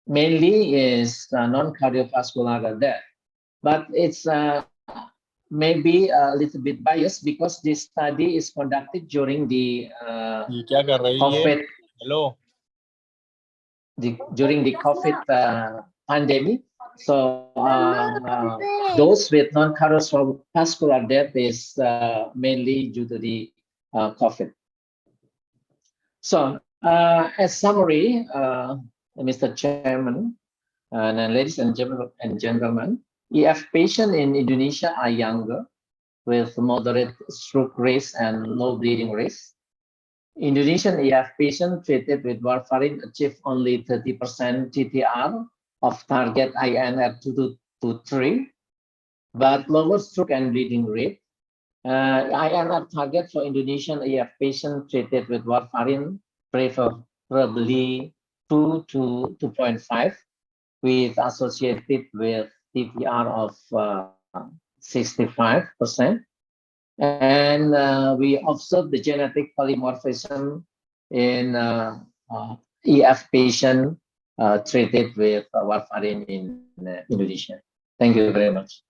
mainly is non-cardiovascular death, but it's maybe a little bit biased because this study is conducted during the COVID. Hello. During the COVID pandemic. So those with non-cardiovascular death is mainly due to the COVID. So as summary, Mr. Chairman, and ladies and gentlemen, EF patients in Indonesia are younger with moderate stroke risk and low bleeding risk. Indonesian EF patients treated with warfarin achieve only 30% TTR of target INR 2 to 3, but lower stroke and bleeding rate. INR target for Indonesian EF patients treated with warfarin preferably 2 to 2.5, with associated with TTR of 65%. And we observed the genetic polymorphism in EF patient treated with warfarin in Indonesia. Thank you very much.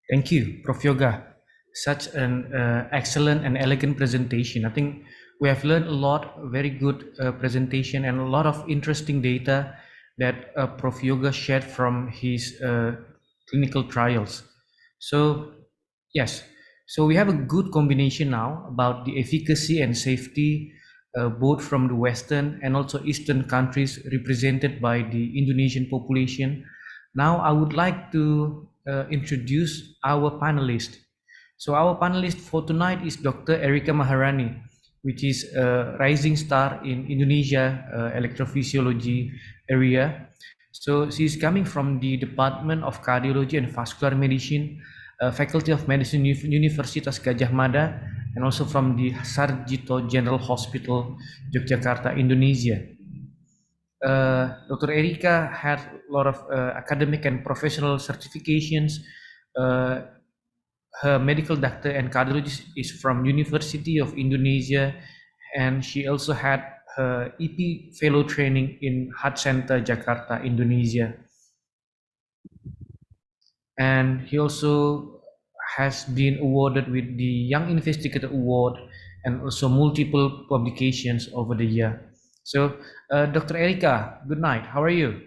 Thank you, Prof. Yoga. Such an excellent and elegant presentation. I think we have learned a lot, very good presentation and a lot of interesting data that Prof. Yoga shared from his clinical trials. So, yes, so we have a good combination now about the efficacy and safety both from the Western and also Eastern countries represented by the Indonesian population. Now I would like to introduce our panelist. So our panelist for tonight is Dr. Erika Maharani, which is a rising star in Indonesia electrophysiology area. So she's coming from the Department of Cardiology and Vascular Medicine, Faculty of Medicine, Universitas Gadjah Mada, and also from the Sarjito General Hospital, Yogyakarta, Indonesia. Dr. Erika had a lot of academic and professional certifications. Her medical doctor and cardiologist is from University of Indonesia, and she also had her EP fellow training in Heart Center Jakarta, Indonesia. And he also has been awarded with the Young Investigator Award and also multiple publications over the year. So, Dr. Erika, good night. How are you?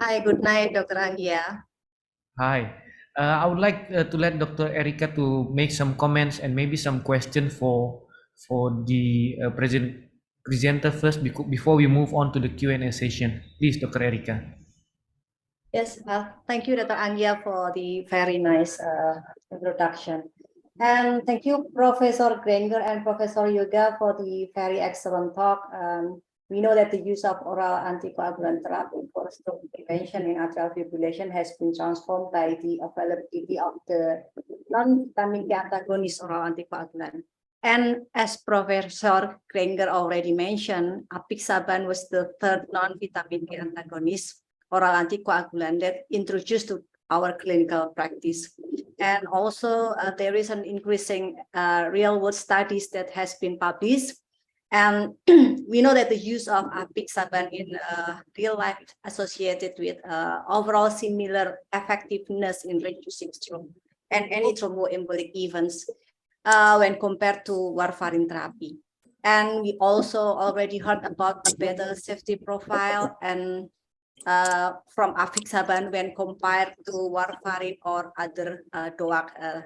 Hi, good night, Dr. Anggia. Hi. I would like to let Dr. Erika to make some comments and maybe some questions for the presenter first before we move on to the Q&A session. Please, Dr. Erika. Yes, thank you, Dr. Anggia, for the very nice introduction. And thank you, Professor Granger and Professor Yoga, for the very excellent talk. We know that the use of oral anticoagulant therapy for stroke prevention in atrial fibrillation has been transformed by the availability of the non-vitamin K antagonist oral anticoagulant. And as Professor Granger already mentioned, Apixaban was the third non-vitamin K antagonist oral anticoagulant that introduced to our clinical practice. And also there is an increasing real-world studies that has been published. And we know that the use of Apixaban in real life associated with overall similar effectiveness in reducing stroke and any thromboembolic events when compared to warfarin therapy. And we also already heard about a better safety profile and from Apixaban when compared to warfarin or other DOAC.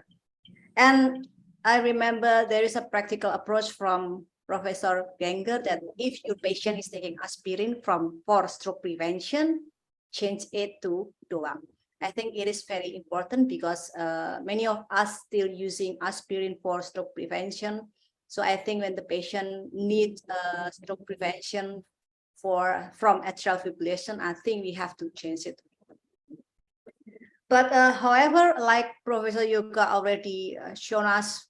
And I remember there is a practical approach from Professor Granger that if your patient is taking aspirin for stroke prevention, change it to DOAC. I think it is very important because many of us still using aspirin for stroke prevention. So I think when the patient needs stroke prevention from atrial fibrillation, I think we have to change it. But however, like Professor Yoga already shown us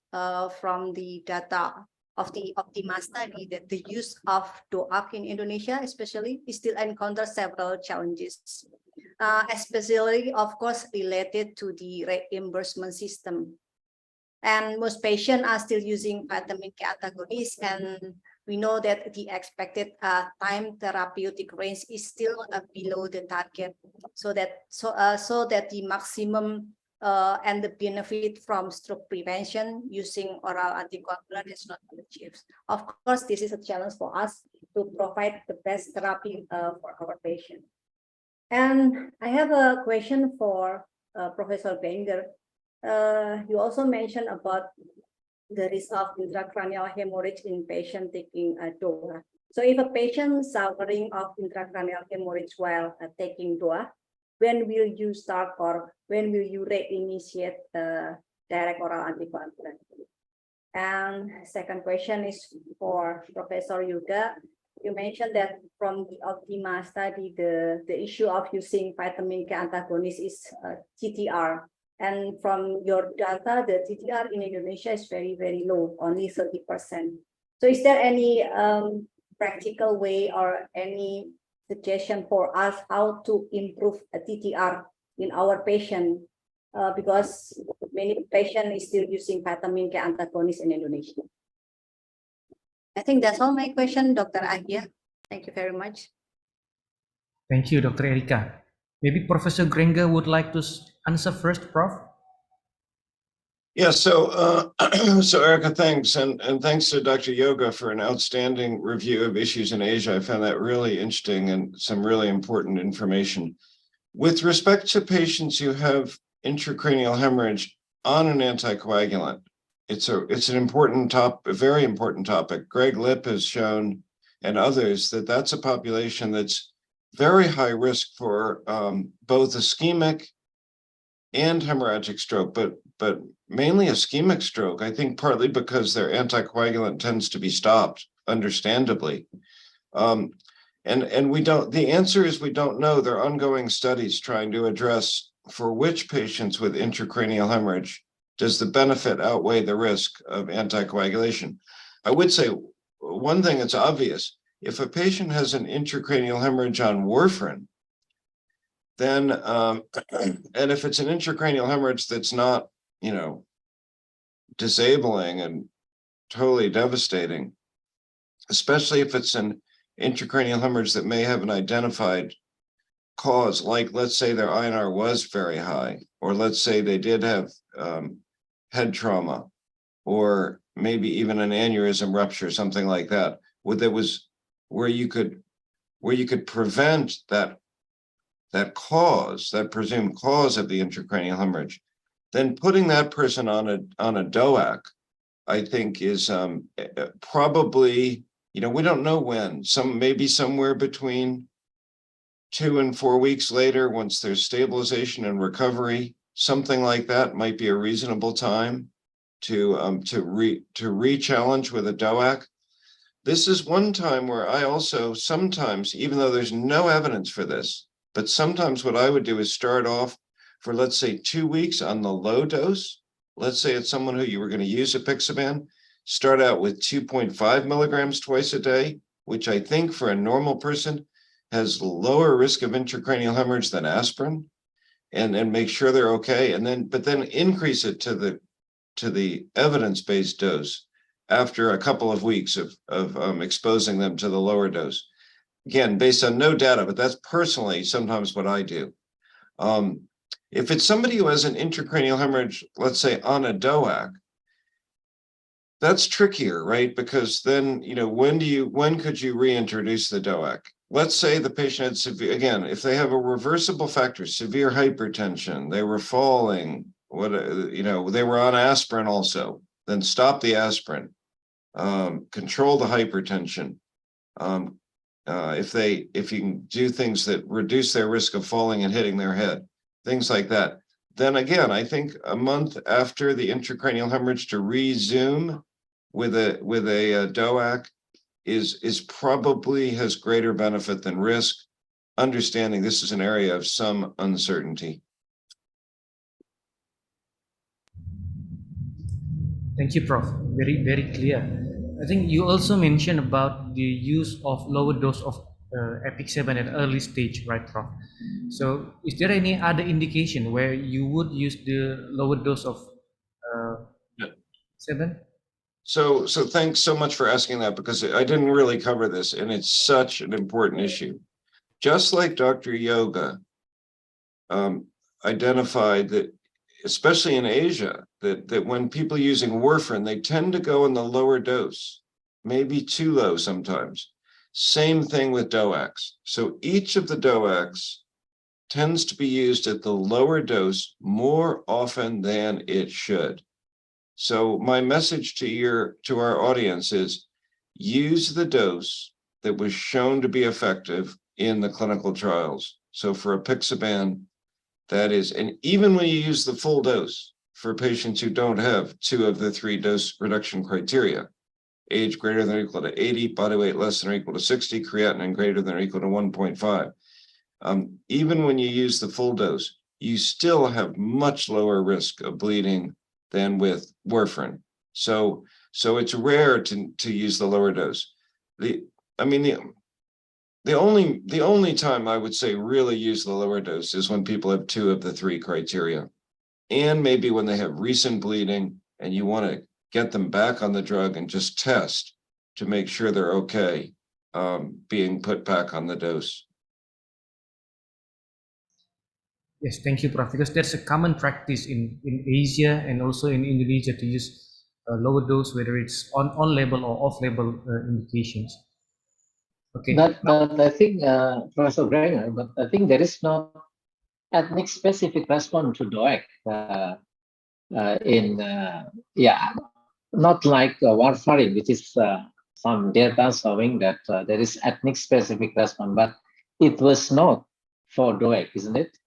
from the data of the OPTIMA study, that the use of DOAC in Indonesia especially is still encounters several challenges, especially of course related to the reimbursement system. And most patients are still using vitamin K antagonists, and we know that the expected time therapeutic range is still below the target, so that the maximum and the benefit from stroke prevention using oral anticoagulant is not achieved. Of course, this is a challenge for us to provide the best therapy for our patient. And I have a question for Professor Granger. You also mentioned about the risk of intracranial hemorrhage in patient taking DOA. So if a patient suffering of intracranial hemorrhage while taking DOA, when will you start or when will you reinitiate direct oral anticoagulant? And second question is for Professor Yoga. You mentioned that from the OPTIMA study, the issue of using vitamin K antagonist is TTR. And from your data, the TTR in Indonesia is very, very low, only 30%. So is there any practical way or any suggestion for us how to improve a TTR in our patient? Because many patients is still using vitamin K antagonist in Indonesia. I think that's all my question, Dr. Agia. Thank you very much. Thank you, Dr. Erika. Maybe Professor Granger would like to answer first, Prof. Yeah, so so Erica, thanks, and thanks to Dr. Yoga for an outstanding review of issues in Asia. I found that really interesting and some really important information. With respect to patients who have intracranial hemorrhage on an anticoagulant, it's an important a very important topic. Greg Lipp has shown, and others, that that's a population that's very high risk for both ischemic and hemorrhagic stroke, but mainly ischemic stroke, I think partly because their anticoagulant tends to be stopped, understandably. And we don't, the answer is we don't know. There are ongoing studies trying to address for which patients with intracranial hemorrhage does the benefit outweigh the risk of anticoagulation. I would say one thing that's obvious: if a patient has an intracranial hemorrhage on warfarin, then, and if it's an intracranial hemorrhage that's not, disabling and totally devastating, especially if it's an intracranial hemorrhage that may have an identified cause, like let's say their INR was very high, or let's say they did have head trauma, or maybe even an aneurysm rupture, something like that, where you could prevent that presumed cause of the intracranial hemorrhage, then putting that person on a DOAC, I think, is probably, we don't know when, maybe somewhere between 2 and 4 weeks later, once there's stabilization and recovery, something like that might be a reasonable time to re-challenge with a DOAC. This is one time where I also sometimes, even though there's no evidence for this, but sometimes what I would do is start off for, let's say, 2 weeks on the low dose. Let's say it's someone who you were going to use Apixaban. Start out with 2.5 milligrams twice a day, which I think for a normal person has lower risk of intracranial hemorrhage than aspirin, and make sure they're okay. But then increase it to the evidence-based dose after a couple of weeks of exposing them to the lower dose. Again, based on no data, but that's personally sometimes what I do. If it's somebody who has an intracranial hemorrhage, let's say on a DOAC, that's trickier, right? Because then, when could you reintroduce the DOAC? Let's say the patient had severe, again, if they have a reversible factor, severe hypertension, they were falling, they were on aspirin also, then stop the aspirin, control the hypertension. If you can do things that reduce their risk of falling and hitting their head, things like that, then again, I think a month after the intracranial hemorrhage to resume with a DOAC is probably has greater benefit than risk, understanding this is an area of some uncertainty. Thank you, Prof. Very, very clear. I think you also mentioned about the use of lower dose of Apixaban at early stage, right, Prof? So is there any other indication where you would use the lower dose of Apixaban? So thanks so much for asking that, because I didn't really cover this, and it's such an important issue. Just like Dr. Yoga identified that, especially in Asia, that when people using warfarin, they tend to go in the lower dose, maybe too low sometimes. Same thing with DOACs. So each of the DOACs tends to be used at the lower dose more often than it should. So my message to our audience is, use the dose that was shown to be effective in the clinical trials. So for Apixaban, that is, and even when you use the full dose for patients who don't have 2 of the 3 dose reduction criteria, age greater than or equal to 80, body weight less than or equal to 60, creatinine greater than or equal to 1.5. Even when you use the full dose, you still have much lower risk of bleeding than with warfarin. So it's rare to use the lower dose. I mean, the only time I would say really use the lower dose is when people have 2 of the 3 criteria, and maybe when they have recent bleeding and you want to get them back on the drug and just test to make sure they're okay being put back on the dose. Yes, thank you, Prof. Because that's a common practice in Asia and also in Indonesia to use a lower dose, whether it's on-label or off-label indications. Okay. But I think, Professor Granger, but I think there is no ethnic specific response to DOAC not like warfarin, which is some data showing that there is ethnic specific response, but it was not for DOAC, isn't it?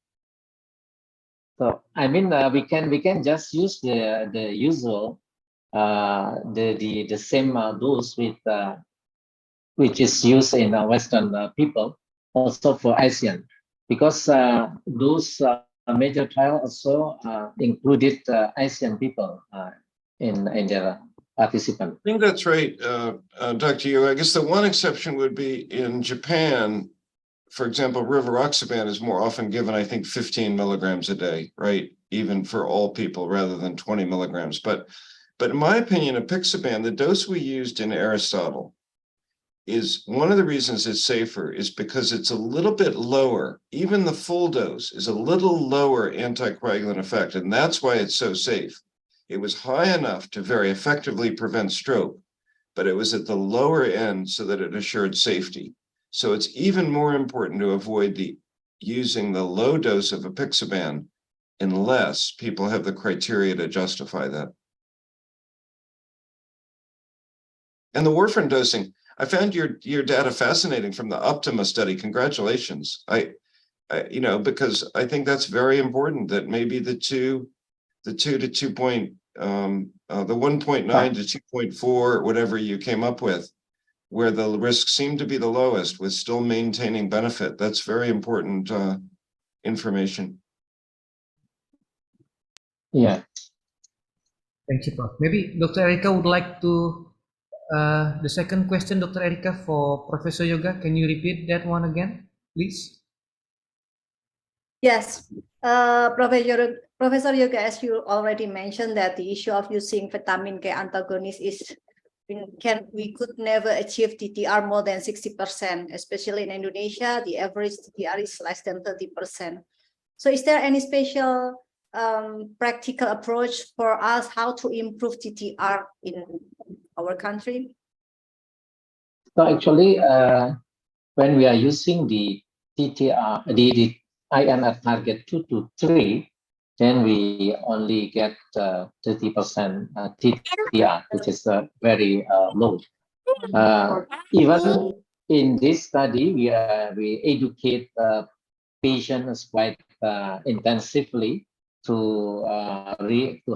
So I mean, we can just use the usual the same dose with which is used in Western people, also for ASEAN, because those major trials also included ASEAN people in their participants. I think that's right, Dr. Yu. I guess the one exception would be in Japan. For example, rivaroxaban is more often given, I think, 15 milligrams a day, right? Even for all people rather than 20 milligrams. But in my opinion, Apixaban, the dose we used in Aristotle, is one of the reasons it's safer is because it's a little bit lower. Even the full dose is a little lower anticoagulant effect, and that's why it's so safe. It was high enough to very effectively prevent stroke, but it was at the lower end so that it assured safety. So it's even more important to avoid using the low dose of Apixaban unless people have the criteria to justify that. And the warfarin dosing, I found your data fascinating from the Optima study. Congratulations. Because I think that's very important that maybe the 1.9 to 2.4, whatever you came up with, where the risks seem to be the lowest with still maintaining benefit. That's very important information. Yeah. Thank you, Prof. Maybe Dr. Erika would like to, the second question, Dr. Erika, for Professor Yoga. Can you repeat that one again, please? Yes, Professor Yoga, as you already mentioned, that the issue of using vitamin K antagonist is we could never achieve TTR more than 60%, especially in Indonesia, the average TTR is less than 30%. So is there any special practical approach for us how to improve TTR in our country? So actually, when we are using the TTR, the INR target 2 to 3, then we only get 30% TTR, which is very low. Even in this study, we educate patients quite intensively to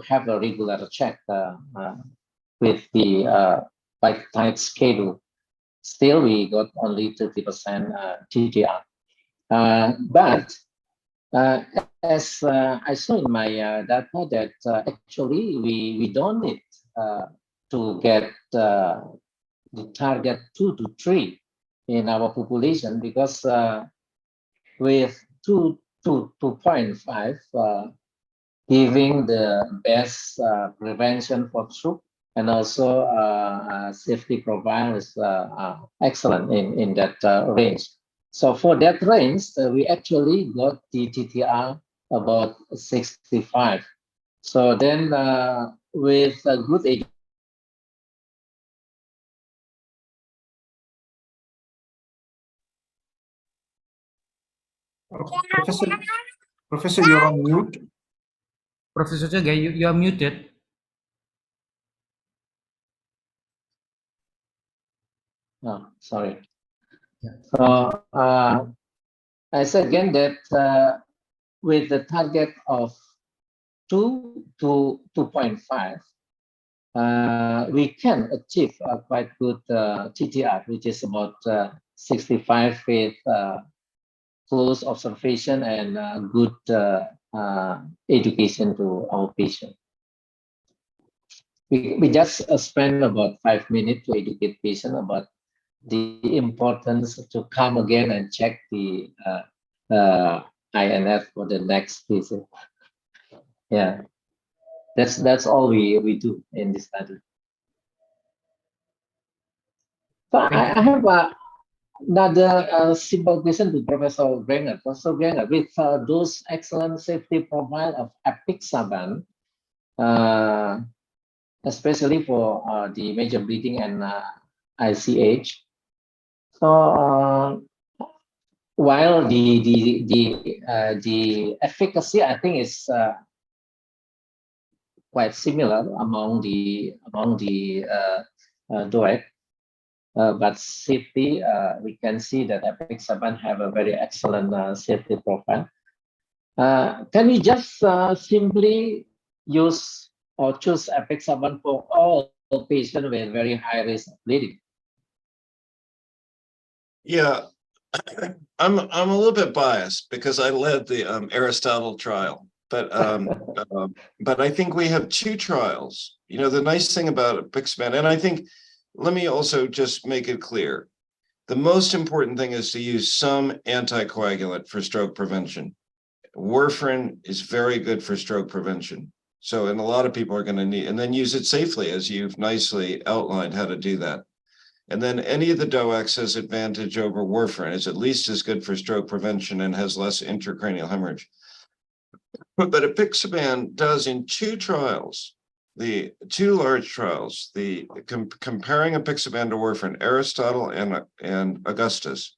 have a regular check with the quite tight schedule. Still, we got only 30% TTR. But as I saw in my data that actually we don't need to get the target 2 to 3 in our population, because with 2 to 2.5 giving the best prevention for stroke, and also safety profile is excellent in that range. So for that range, we actually got the TTR about 65. So then with a good age. Professor, you're on mute. Professor Yoga, you are muted. Oh, sorry. So I said again that with the target of 2 to 2.5, we can achieve a quite good TTR, which is about 65 with close observation and good education to our patient. We just spend about 5 minutes to educate patient about the importance to come again and check the INF for the next visit. Yeah, that's all we do in this study. So I have another simple question to Professor Granger. Professor Granger, with those excellent safety profile of Apixaban, especially for the major bleeding and ICH. So while the efficacy, I think, is quite similar among the DOAC, but safety, we can see that Apixaban have a very excellent safety profile. Can we just simply use or choose Apixaban for all patients with very high risk of bleeding? Yeah, I'm a little bit biased because I led the Aristotle trial, but I think we have two trials. You know, the nice thing about Apixaban, and I think, let me also just make it clear, the most important thing is to use some anticoagulant for stroke prevention. Warfarin is very good for stroke prevention. So, and a lot of people are going to need, and then use it safely, as you've nicely outlined how to do that. And then any of the DOACs has advantage over warfarin. It's at least as good for stroke prevention and has less intracranial hemorrhage. But Apixaban does in two trials, the two large trials, the comparing Apixaban to warfarin, Aristotle and Augustus.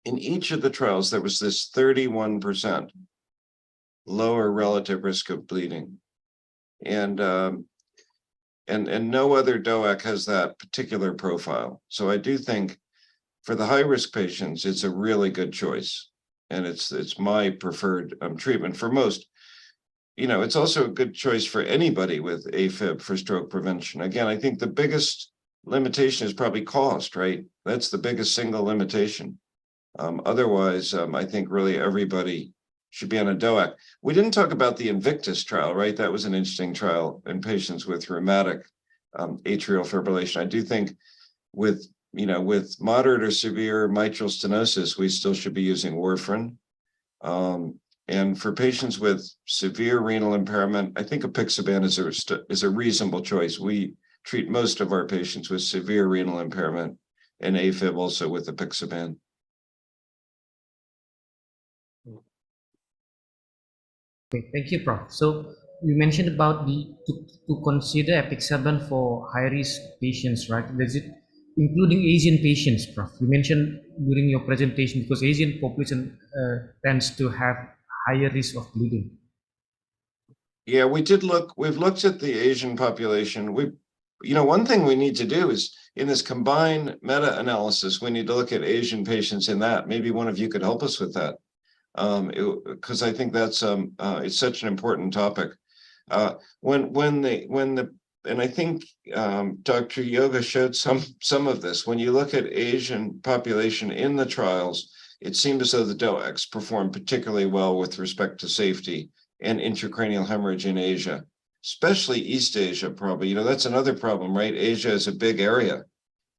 In each of the trials, there was this 31% lower relative risk of bleeding. And no other DOAC has that particular profile. So I do think for the high-risk patients, it's a really good choice. And it's my preferred treatment for most. You know, it's also a good choice for anybody with AFib for stroke prevention. Again, I think the biggest limitation is probably cost, right? That's the biggest single limitation. Otherwise, I think really everybody should be on a DOAC. We didn't talk about the Invictus trial, right? That was an interesting trial in patients with rheumatic atrial fibrillation. I do think with moderate or severe mitral stenosis, we still should be using warfarin. And for patients with severe renal impairment, I think Apixaban is a reasonable choice. We treat most of our patients with severe renal impairment and AFib also with Apixaban. Okay, thank you, Prof. So you mentioned about to consider Apixaban for high-risk patients, right? Does it including Asian patients, Prof? You mentioned during your presentation because Asian population tends to have higher risk of bleeding. Yeah, we've looked at the Asian population. One thing we need to do is in this combined meta-analysis, we need to look at Asian patients in that. Maybe one of you could help us with that. Because I think that's it's such an important topic. And I think Dr. Yoga showed some of this. When you look at Asian population in the trials, it seemed as though the DOACs performed particularly well with respect to safety and intracranial hemorrhage in Asia, especially East Asia. Probably, that's another problem, right? Asia is a big area,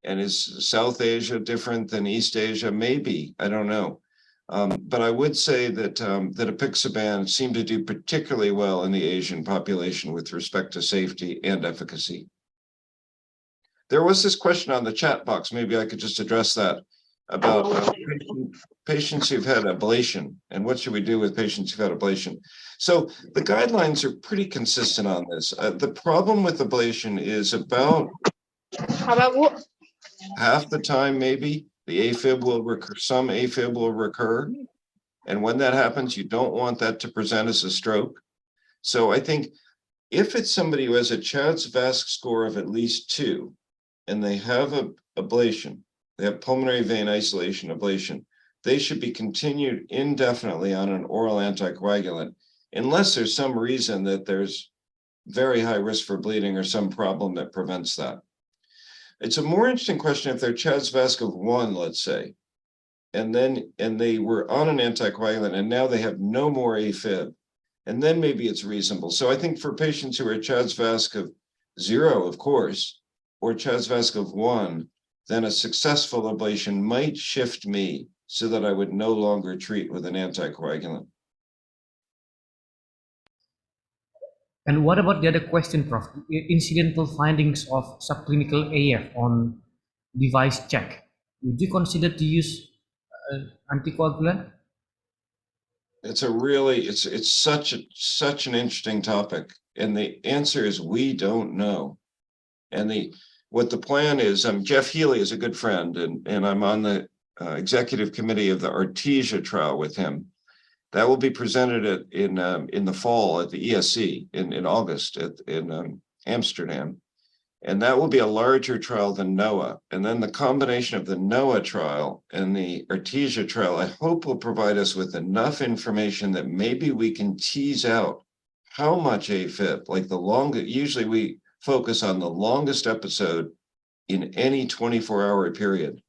and is South Asia different than East Asia? Maybe, I don't know. But I would say that that Apixaban seemed to do particularly well in the Asian population with respect to safety and efficacy. There was this question on the chat box. Maybe I could just address that about patients who've had ablation and what should we do with patients who've had ablation. So the guidelines are pretty consistent on this. The problem with ablation is about half the time, maybe, the AFib will recur, some AFib will recur. And when that happens, you don't want that to present as a stroke. So I think if it's somebody who has a CHA2DS2-VASc score of at least 2, and they have an ablation, they have pulmonary vein isolation ablation, they should be continued indefinitely on an oral anticoagulant, unless there's some reason that there's very high risk for bleeding or some problem that prevents that. It's a more interesting question if they're CHA2DS2-VASc of 1, let's say, and they were on an anticoagulant and now they have no more AFib, and then maybe it's reasonable. So I think for patients who are CHA2DS2-VASc of 0, of course, or CHA2DS2-VASc of 1, then a successful ablation might shift me so that I would no longer treat with an anticoagulant. And what about the other question, Prof? Incidental findings of subclinical AF on device check. Would you consider to use anticoagulant? It's such an interesting topic, and the answer is we don't know. And what the plan is, Jeff Healy is a good friend, and I'm on the executive committee of the Artesia trial with him. That will be presented in the fall at the ESC in August in Amsterdam. And that will be a larger trial than NOAA. And then the combination of the NOAA trial and the Artesia trial, I hope will provide us with enough information that maybe we can tease out how much AFib, like the longest, usually we focus on the longest episode in any 24-hour period.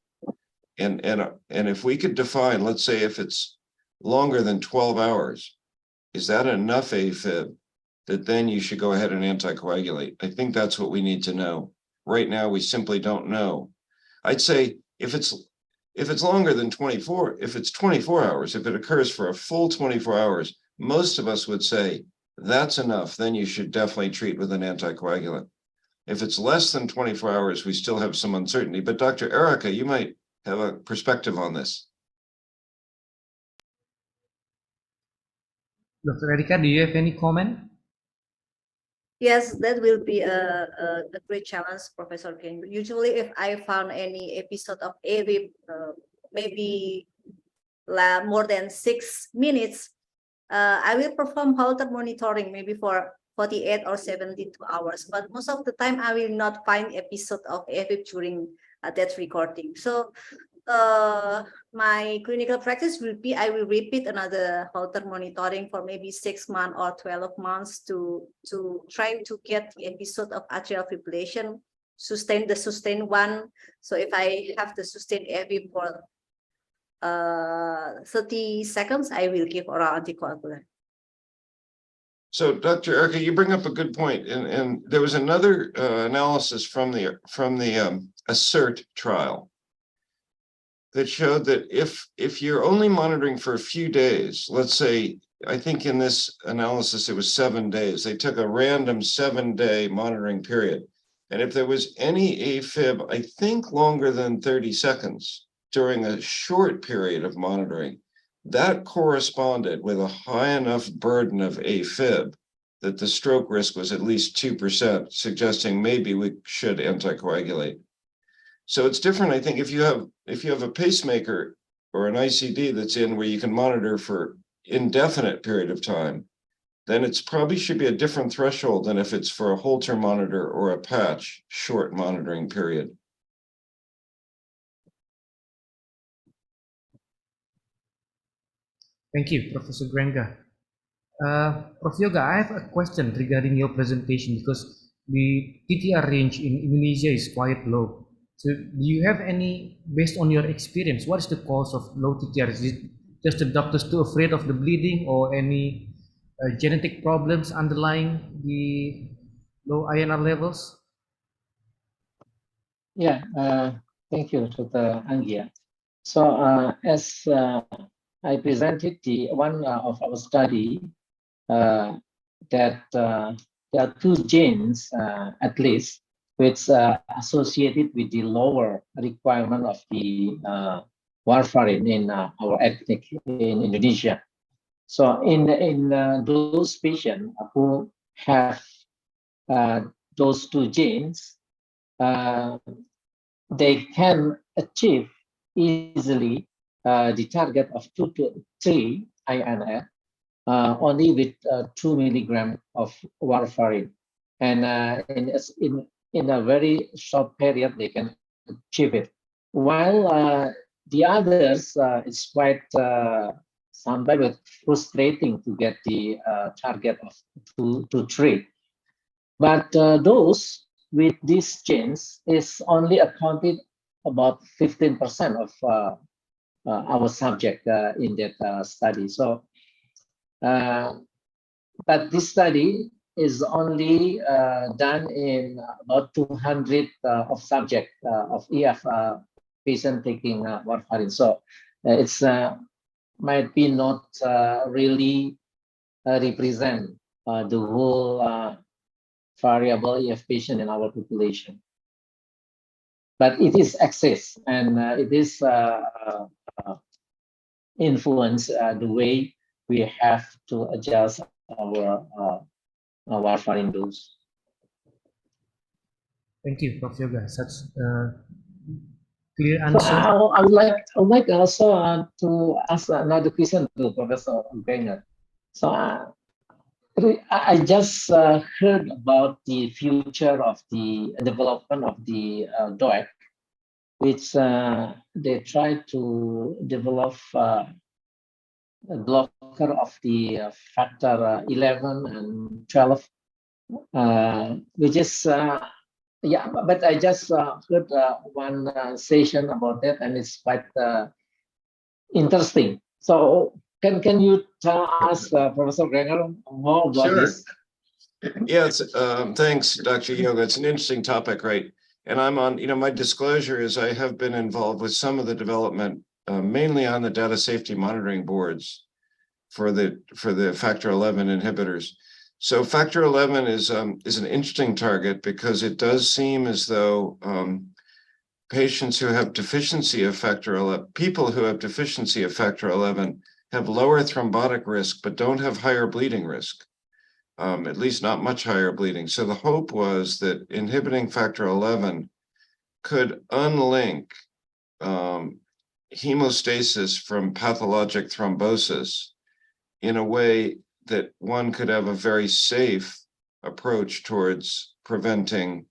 And if we could define, let's say if it's longer than 12 hours, is that enough AFib that then you should go ahead and anticoagulate? I think that's what we need to know. Right now, we simply don't know. I'd say if it's longer than 24, if it's 24 hours, if it occurs for a full 24 hours, most of us would say that's enough. Then you should definitely treat with an anticoagulant. If it's less than 24 hours, we still have some uncertainty. But Dr. Erica, you might have a perspective on this. Dr. Erika, do you have any comment? Yes, that will be a great challenge, Professor King. Usually, if I found any episode of AFib, maybe more than 6 minutes, I will perform Holter monitoring maybe for 48 or 72 hours. But most of the time, I will not find episode of AFib during that recording. So my clinical practice will be, I will repeat another Holter monitoring for maybe 6 months or 12 months to try to get the episode of atrial fibrillation, sustain one. So if I have the sustained AFib for 30 seconds, I will give oral anticoagulant. So, Dr. Erica, you bring up a good point, and there was another analysis from the ASSERT trial that showed that if you're only monitoring for a few days, let's say, I think in this analysis it was 7 days, they took a random 7-day monitoring period, and if there was any AFib, I think longer than 30 seconds during a short period of monitoring, that corresponded with a high enough burden of AFib that the stroke risk was at least 2%, suggesting maybe we should anticoagulate. So it's different, I think, if you have a pacemaker or an ICD that's in where you can monitor for indefinite period of time, then it's probably should be a different threshold than if it's for a Holter monitor or a patch short monitoring period. Thank you, Professor Granger. Prof. Yoga, I have a question regarding your presentation because the TTR range in Indonesia is quite low. So do you have any, based on your experience, what is the cause of low TTR? Is it just the doctors too afraid of the bleeding or any genetic problems underlying the low INR levels? Yeah, thank you, Dr. Anggia. So as I presented the one of our study that there are 2 genes at least which associated with the lower requirement of the warfarin in our ethnic in Indonesia. So in those patients who have those 2 genes, they can achieve easily the target of 2 to 3 INR only with 2 milligrams of warfarin, and in a very short period they can achieve it. While the others, it's quite sometimes frustrating to get the target of 2 to 3. But those with these genes is only accounted about 15% of our subject in that study. So, but this study is only done in about 200 of subject of EF patient taking warfarin. So it's might be not really represent the whole variable EF patient in our population. But it is access, and it is influence the way we have to adjust our warfarin dose. Thank you, Prof. Yoga. Such clear So answer. I would like also to ask another question to Professor Grenger. So I just heard about the future of the development of the DOAC, which they try to develop a blocker of the factor 11 and 12, which is yeah, but I just heard one session about that, and it's quite interesting. So can you tell us, Professor Grenger, more about this? Yes, thanks, Dr. Yoga. It's an interesting topic, right? And I'm on, my disclosure is I have been involved with some of the development, mainly on the data safety monitoring boards for the factor 11 inhibitors. So factor 11 is an interesting target because it does seem as though patients who have deficiency of factor 11, people who have deficiency of factor 11 have lower thrombotic risk, but don't have higher bleeding risk, at least not much higher bleeding. So the hope was that inhibiting factor 11 could unlink hemostasis from pathologic thrombosis in a way that one could have a very safe approach towards preventing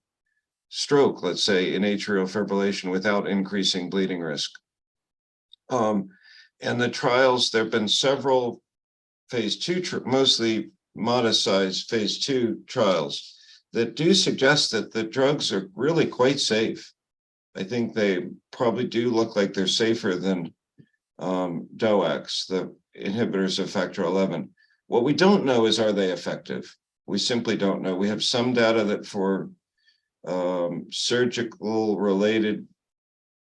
stroke, let's say, in atrial fibrillation without increasing bleeding risk. And the trials, there have been several phase 2, mostly modest-sized phase 2 trials that do suggest that the drugs are really quite safe. I think they probably do look like they're safer than DOACs, the inhibitors of factor 11. What we don't know is, are they effective? We simply don't know. We have some data that for surgical related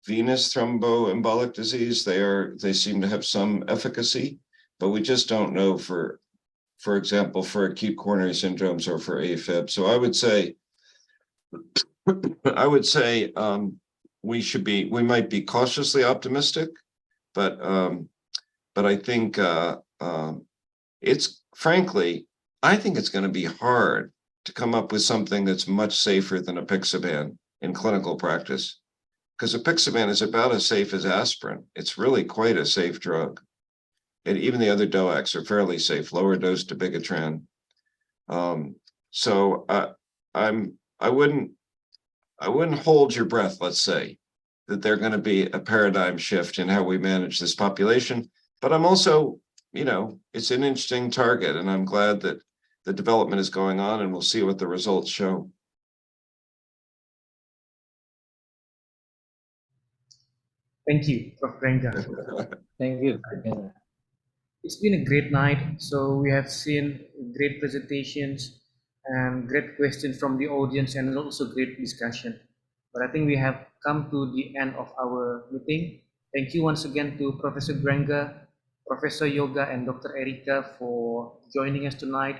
venous thromboembolic disease, they seem to have some efficacy, but we just don't know for example, for acute coronary syndromes or for AFib. So I would say we might be cautiously optimistic, but I think it's frankly, I think it's going to be hard to come up with something that's much safer than Apixaban in clinical practice, because Apixaban is about as safe as aspirin. It's really quite a safe drug. And even the other DOACs are fairly safe, lower dose dabigatran. So I wouldn't hold your breath, let's say, that they're going to be a paradigm shift in how we manage this population. But I'm also, it's an interesting target, and I'm glad that the development is going on, and we'll see what the results show. Thank you, Prof. Grenger. Thank you. It's been a great night. So we have seen great presentations and great questions from the audience, and also great discussion. But I think we have come to the end of our meeting. Thank you once again to Professor Grenger, Professor Yoga, and Dr. Erika for joining us tonight.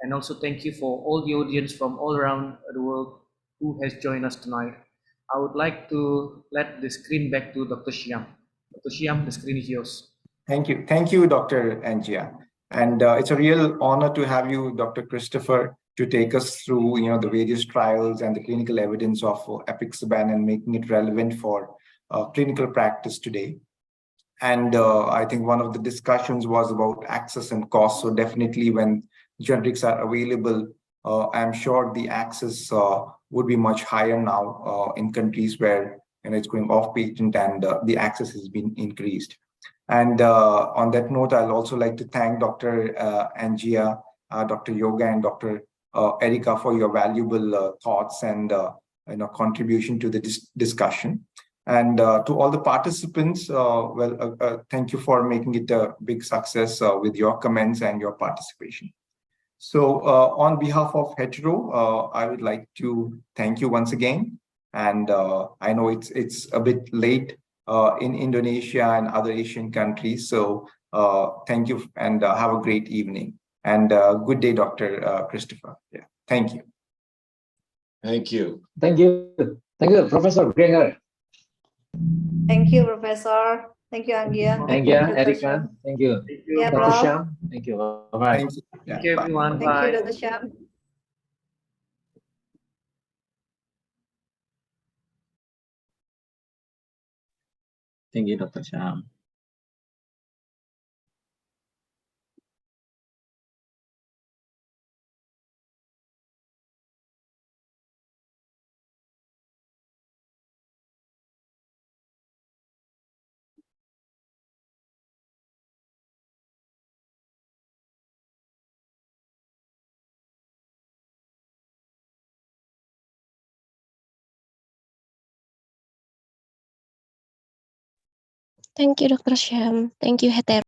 And also thank you for all the audience from all around the world who has joined us tonight. I would like to let the screen back to Dr. Shyam. Dr. Shyam, the screen is yours. Thank you. Thank you, Dr. Angia. And it's a real honor to have you, Dr. Christopher, to take us through, the various trials and the clinical evidence of Apixaban and making it relevant for clinical practice today. And I think one of the discussions was about access and cost. So definitely when generics are available, I'm sure the access would be much higher now in countries where it's going off patent and the access has been increased. And on that note, I'll also like to thank Dr. Angia, Dr. Yoga, and Dr. Erika for your valuable thoughts and contribution to the discussion. And to all the participants, thank you for making it a big success with your comments and your participation. So on behalf of Hetero, I would like to thank you once again. And I know it's a bit late in Indonesia and other Asian countries. So thank you and have a great evening. And good day, Dr. Christopher. Yeah, thank you. Thank you. Thank you. Thank you, Professor Granger. Thank you, Professor. Thank you, Anggia. Thank you, Dr. Erika. Syam. Thank you. Yeah, Dr. bro. Syam. Thank you. Bye-bye. Thank you. Yeah, Thank you, bye. everyone. Thank you, Bye. Dr. Syam. Thank you, Dr. Syam. Thank you, Dr. Syam. Thank you, Hetero.